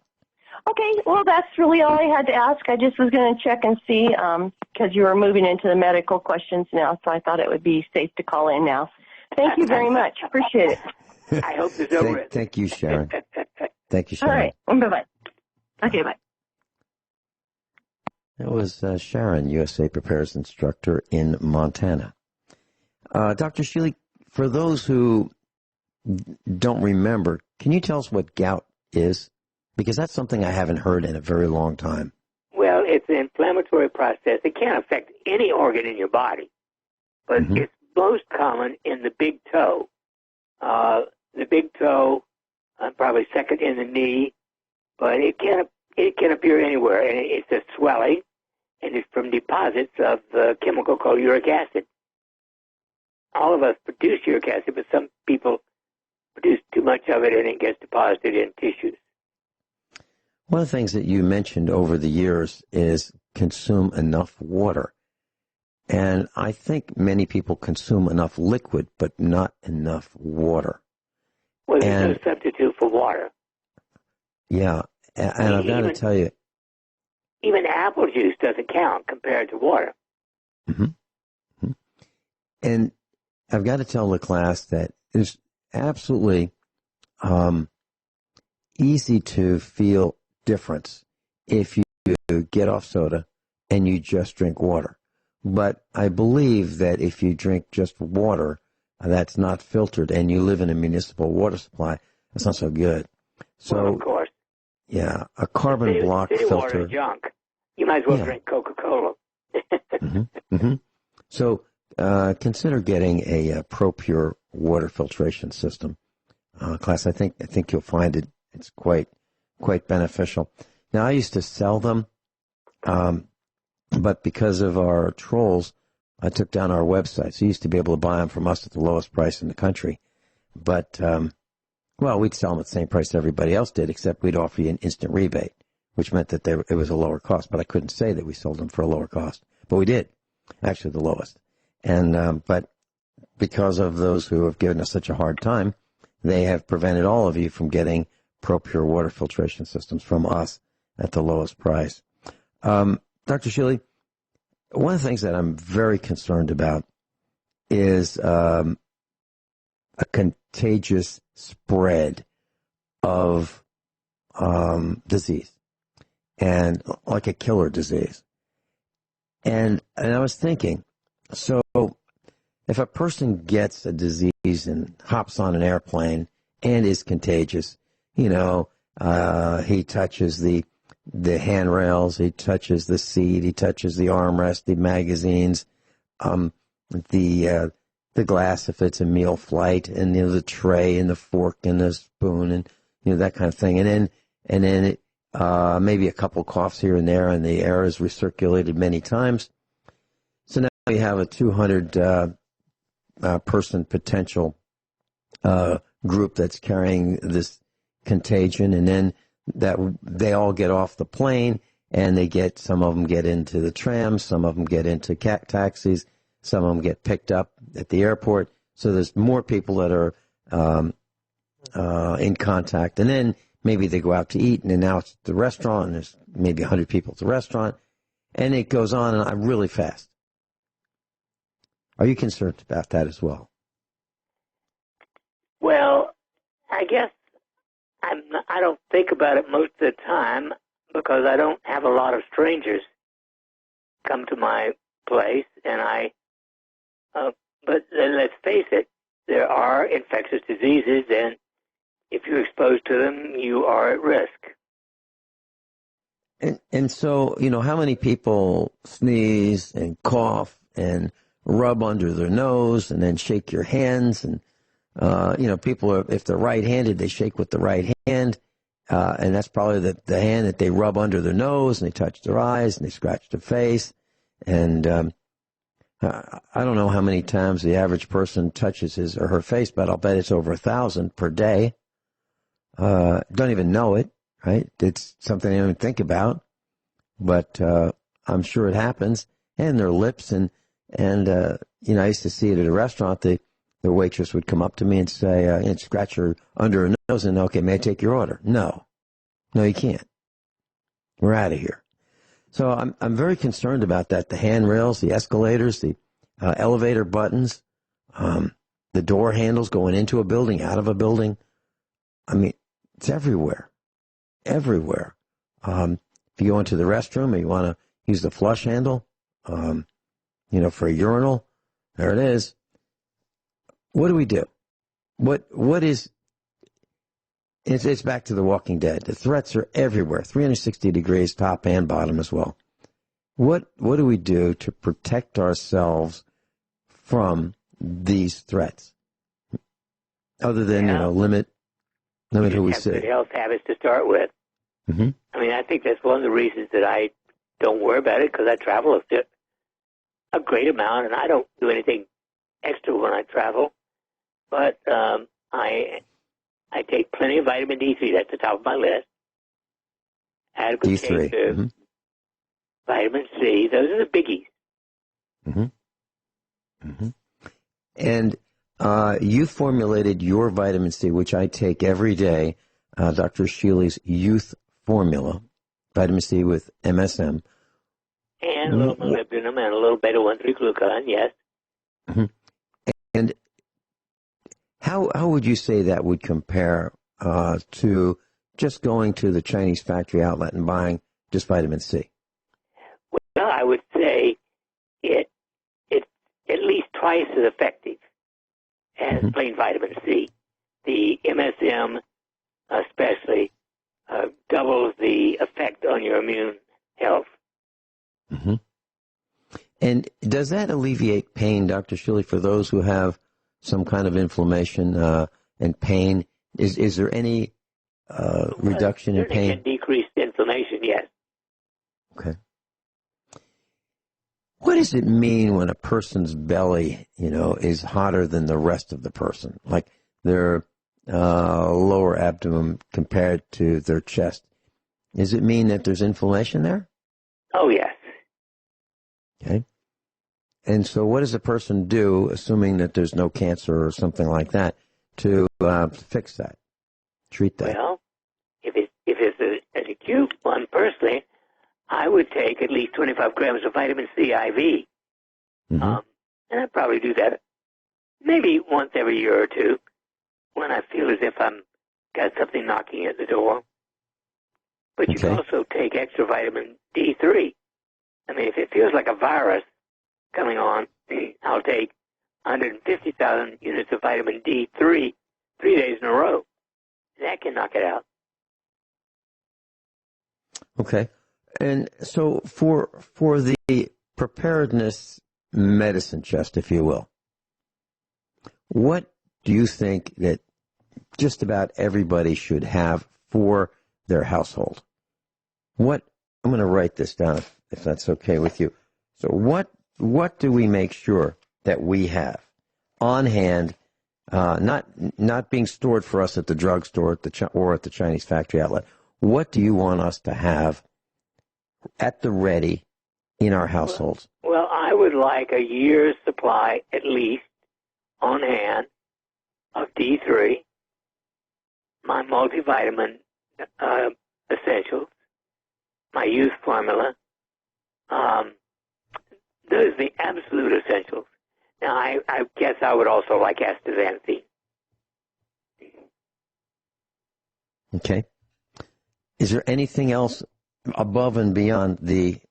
Okay, well, that's really all I had to ask. I just was going to check and see because you were moving into the medical questions now, so I thought it would be safe to call in now. Thank you very much. Appreciate it. I hope this is over. Thank you, Sharon. Thank you, Sharon. All right. Bye-bye. Okay, bye. That was Sharon, USA Prepares Instructor in Montana. Dr. Shealy, for those who don't remember, can you tell us what gout is? Because that's something I haven't heard in a very long time. Well, it's an inflammatory process. It can affect any organ in your body, but it's most common in the big toe. The big toe, probably second in the knee, but it can appear anywhere, and it's a swelling, and it's from deposits of a chemical called uric acid. All of us produce uric acid, but some people produce too much of it, and it gets deposited in tissues. One of the things that you mentioned over the years is consume enough water. And I think many people consume enough liquid, but not enough water. Well, there's no substitute for water. Yeah, and I've got to tell you. Even apple juice doesn't count compared to water. And I've got to tell the class that it's absolutely easy to feel difference if you get off soda and you just drink water. But I believe that if you drink just water that's not filtered and you live in a municipal water supply, that's not so good. So, well, of course. Yeah, a carbon block filter. Water is junk. You might as well drink Coca-Cola. So consider getting a ProPure water filtration system. Class, I think you'll find it's quite beneficial. Now, I used to sell them, but because of our trolls, I took down our website. So you used to be able to buy them from us at the lowest price in the country. But, we'd sell them at the same price everybody else did, except we'd offer you an instant rebate, which meant that it was a lower cost. But I couldn't say that we sold them for a lower cost. But we did, actually the lowest. And but because of those who have given us such a hard time, they have prevented all of you from getting ProPure water filtration systems from us at the lowest price. Dr. Shealy, one of the things that I'm very concerned about is a contagious spread of disease, and like a killer disease. And I was thinking, so if a person gets a disease and hops on an airplane and is contagious, he touches the handrails, he touches the seat, he touches the armrest, the magazines, the glass if it's a meal flight, and the tray and the fork and the spoon and that kind of thing, and then maybe a couple coughs here and there, and the air is recirculated many times. So now we have a 200 person potential group that's carrying this contagion, and then that they all get off the plane, and some of them get into the trams, some of them get into taxis, some of them get picked up at the airport. So there's more people that are in contact. And then maybe they go out to eat, and then now it's at the restaurant, and there's maybe 100 people at the restaurant, and it goes on and really fast. Are you concerned about that as well? Well, I guess I don't think about it most of the time because I don't have a lot of strangers come to my place, and but then let's face it, there are infectious diseases, and if you're exposed to them, you are at risk. And so, how many people sneeze and cough and rub under their nose and then shake your hands? And, people are, if they're right-handed, they shake with the right hand. And that's probably the hand that they rub under their nose, and they touch their eyes, and they scratch their face. And I don't know how many times the average person touches his or her face, but I'll bet it's over 1,000 per day. Don't even know it, right? It's something I don't even think about, but I'm sure it happens. And their lips, and I used to see it at a restaurant. The waitress would come up to me and say, and scratch her under her nose, and, okay, may I take your order? No, you can't. We're out of here. So I'm very concerned about that. The handrails, the escalators, the elevator buttons, the door handles going into a building, out of a building. I mean, it's everywhere. Everywhere. If you go into the restroom and you want to use the flush handle, for a urinal, there it is. What do we do? What is... It's back to The Walking Dead. The threats are everywhere, 360 degrees, top and bottom as well. What do we do to protect ourselves from these threats? Other than, limit who we see. Good health habits to start with. Mm-hmm. I mean, I think that's one of the reasons that I don't worry about it, because I travel a great amount, and I don't do anything extra when I travel. But I take plenty of vitamin D3. That's the top of my list. Adequate D3. take of vitamin C. Those are the biggies. Mm-hmm. Mm-hmm. And you formulated your vitamin C, which I take every day, Dr. Shealy's Youth Formula, vitamin C with MSM. And a little molybdenum and a little beta-1,3-glucan, yes. Mm-hmm. And how would you say that would compare to just going to the Chinese factory outlet and buying just vitamin C? Well, I would say it's at least twice as effective as plain vitamin C. The MSM especially doubles the effect on your immune health. Mm-hmm. And does that alleviate pain, Dr. Shealy, for those who have some kind of inflammation and pain? Is there any reduction in pain? Decreased inflammation, yes. Okay. What does it mean when a person's belly, is hotter than the rest of the person? Like their lower abdomen compared to their chest. Does it mean that there's inflammation there? Oh, yes. Okay. And so what does a person do, assuming that there's no cancer or something like that, to fix that, treat that? Well, if it's an acute one, personally, I would take at least 25 grams of vitamin C IV. And I'd probably do that maybe once every year or two when I feel as if I'm got something knocking at the door. But you can also take extra vitamin D3. I mean, if it feels like a virus coming on, I'll take 150,000 units of vitamin D3 3 days in a row. That can knock it out. Okay. And so for the preparedness medicine chest, if you will, what do you think that just about everybody should have for their household? I'm going to write this down if that's okay with you. So what do we make sure that we have on hand, not being stored for us at the drugstore or at the Chinese factory outlet? What do you want us to have at the ready in our households? Well, I would like a year's supply at least on hand of D3 my multivitamin essentials, my youth formula. Those are the absolute essentials. Now, I guess I would also like astaxanthin. Okay. Is there anything else above and beyond the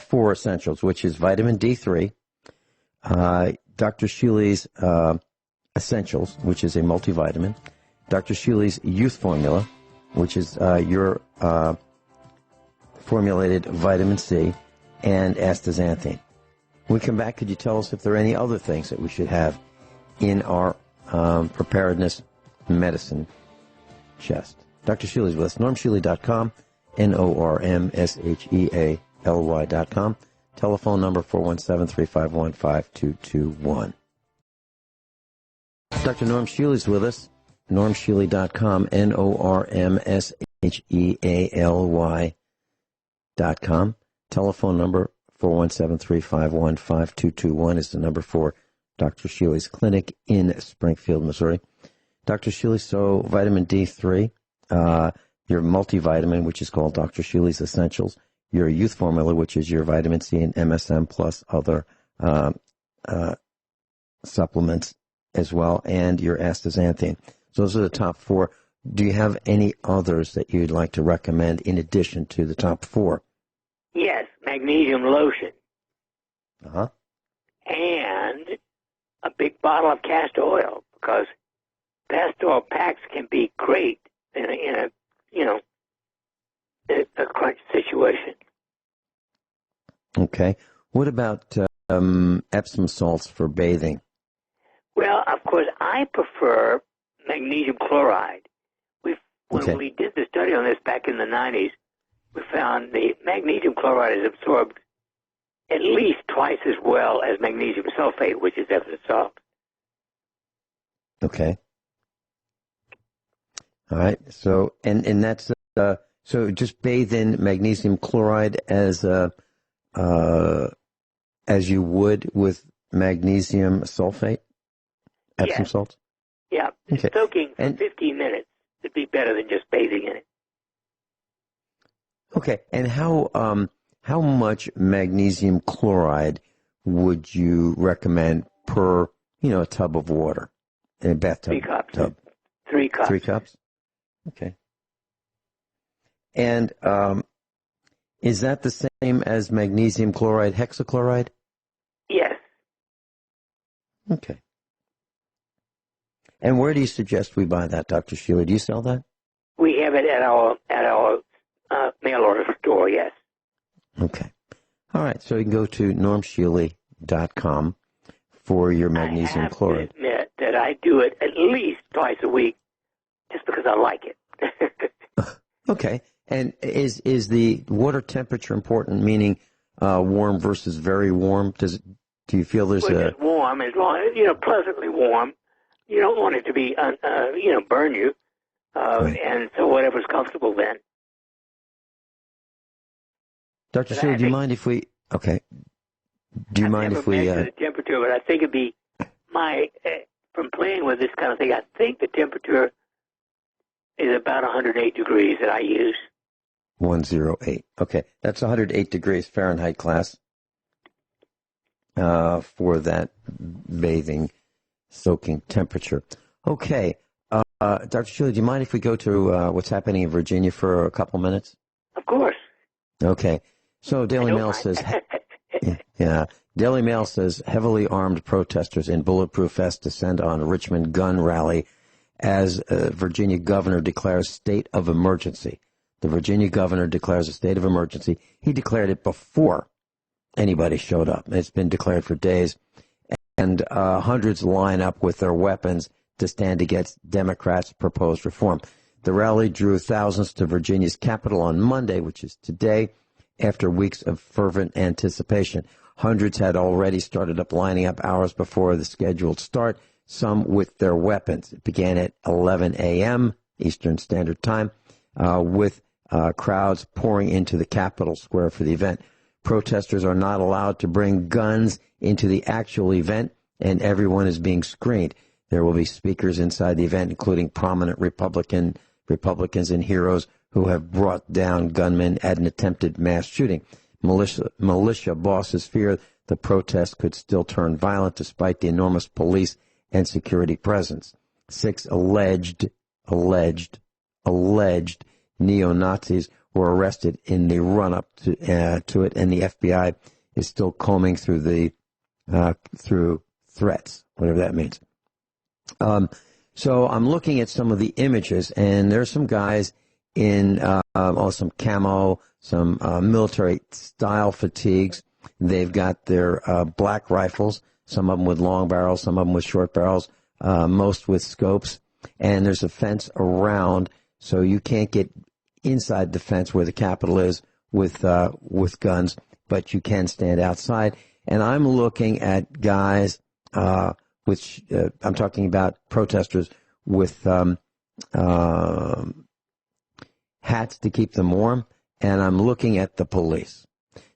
four essentials, which is vitamin D3, Dr. Shealy's Essentials, which is a multivitamin, Dr. Shealy's Youth Formula, which is your formulated vitamin C, and astaxanthin? When we come back, could you tell us if there are any other things that we should have in our preparedness medicine chest? Dr. Shealy's with us. NormShealy.com, NormShealy.com. Telephone number 417-351-5221. Dr. Norm Shealy's with us. NormShealy.com, NormShealy.com. Telephone number 417-351-5221 is the number for Dr. Shealy's clinic in Springfield, Missouri. Dr. Shealy, so vitamin D3, your multivitamin, which is called Dr. Shealy's Essentials, your youth formula, which is your vitamin C and MSM plus other supplements as well, and your astaxanthin. So those are the top four. Do you have any others that you'd like to recommend in addition to the top four? Yes, magnesium lotion. Uh-huh. And a big bottle of castor oil, because castor oil packs can be great in a crunch situation. Okay. What about Epsom salts for bathing? Well, of course, I prefer magnesium chloride. When we did the study on this back in the 90s, we found the magnesium chloride is absorbed at least twice as well as magnesium sulfate, which is Epsom salt. Okay. All right. So, and that's so just bathe in magnesium chloride as you would with magnesium sulfate, Epsom salts. Yeah. Okay. Soaking for 15 minutes would be better than just bathing in it. Okay. And how much magnesium chloride would you recommend per a tub of water in a bathtub? 3 cups. Tub? 3 cups. 3 cups. Okay. And is that the same as magnesium chloride hexachloride? Yes. Okay. And where do you suggest we buy that, Dr. Shealy? Do you sell that? We have it at our mail order store, yes. Okay. All right. So you can go to NormShealy.com for your magnesium chloride. I have to admit that I do it at least twice a week just because I like it. Okay. And is the water temperature important, meaning warm versus very warm? Do you feel there's it's warm, as long as, pleasantly warm. You don't want it to be, burn you. Right. And so whatever's comfortable then. Dr. Shealy, do you mind if we... Okay. Do you mind if we... the temperature, but I think it'd be from playing with this kind of thing, I think the temperature is about 108 degrees that I use. 108. Okay. That's 108 degrees Fahrenheit class for that bathing, soaking temperature. Okay. Dr. Shealy, do you mind if we go to what's happening in Virginia for a couple minutes? Of course. Okay. So Daily Mail says... Yeah. Daily Mail says heavily armed protesters in bulletproof vests descend on a Richmond gun rally as Virginia governor declares state of emergency. The Virginia governor declares a state of emergency. He declared it before anybody showed up. It's been declared for days. And hundreds line up with their weapons to stand against Democrats' proposed reform. The rally drew thousands to Virginia's Capitol on Monday, which is today, after weeks of fervent anticipation. Hundreds had already started lining up hours before the scheduled start, some with their weapons. It began at 11 a.m. Eastern Standard Time, with crowds pouring into the Capitol Square for the event. Protesters are not allowed to bring guns into the actual event, and everyone is being screened. There will be speakers inside the event, including prominent Republicans and heroes who have brought down gunmen at an attempted mass shooting. Militia bosses fear the protest could still turn violent despite the enormous police and security presence. 6 alleged neo-Nazis were arrested in the run-up to it, and the FBI is still combing through through threats, whatever that means. So I'm looking at some of the images, and there's some guys in some camo, some military-style fatigues. They've got their black rifles, some of them with long barrels, some of them with short barrels, most with scopes. And there's a fence around, so you can't get inside the fence where the Capitol is with guns, but you can stand outside. And I'm looking at guys, I'm talking about protesters with hats to keep them warm, and I'm looking at the police.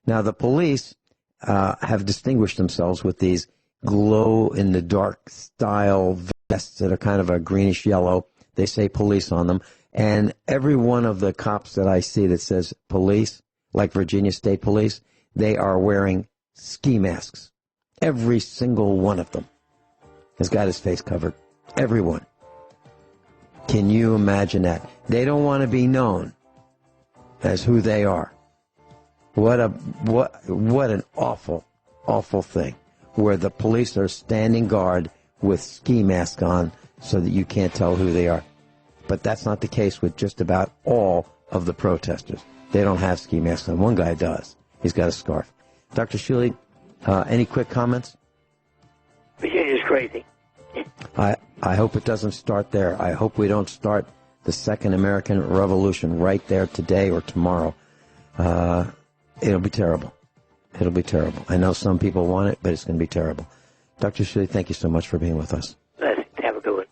Now, the police have distinguished themselves with these glow-in-the-dark style vests that are kind of a greenish yellow. They say police on them. And every one of the cops that I see that says police, like Virginia State Police, they are wearing ski masks. Every single one of them has got his face covered. Everyone. Can you imagine that? They don't want to be known as who they are. What an awful, awful thing, where the police are standing guard with ski masks on so that you can't tell who they are. But that's not the case with just about all of the protesters. They don't have ski masks on. One guy does. He's got a scarf. Dr. Shealy, any quick comments? Virginia's crazy. I hope it doesn't start there. I hope we don't start the Second American Revolution right there today or tomorrow. It'll be terrible. It'll be terrible. I know some people want it, but it's going to be terrible. Dr. Shealy, thank you so much for being with us. Have a good one.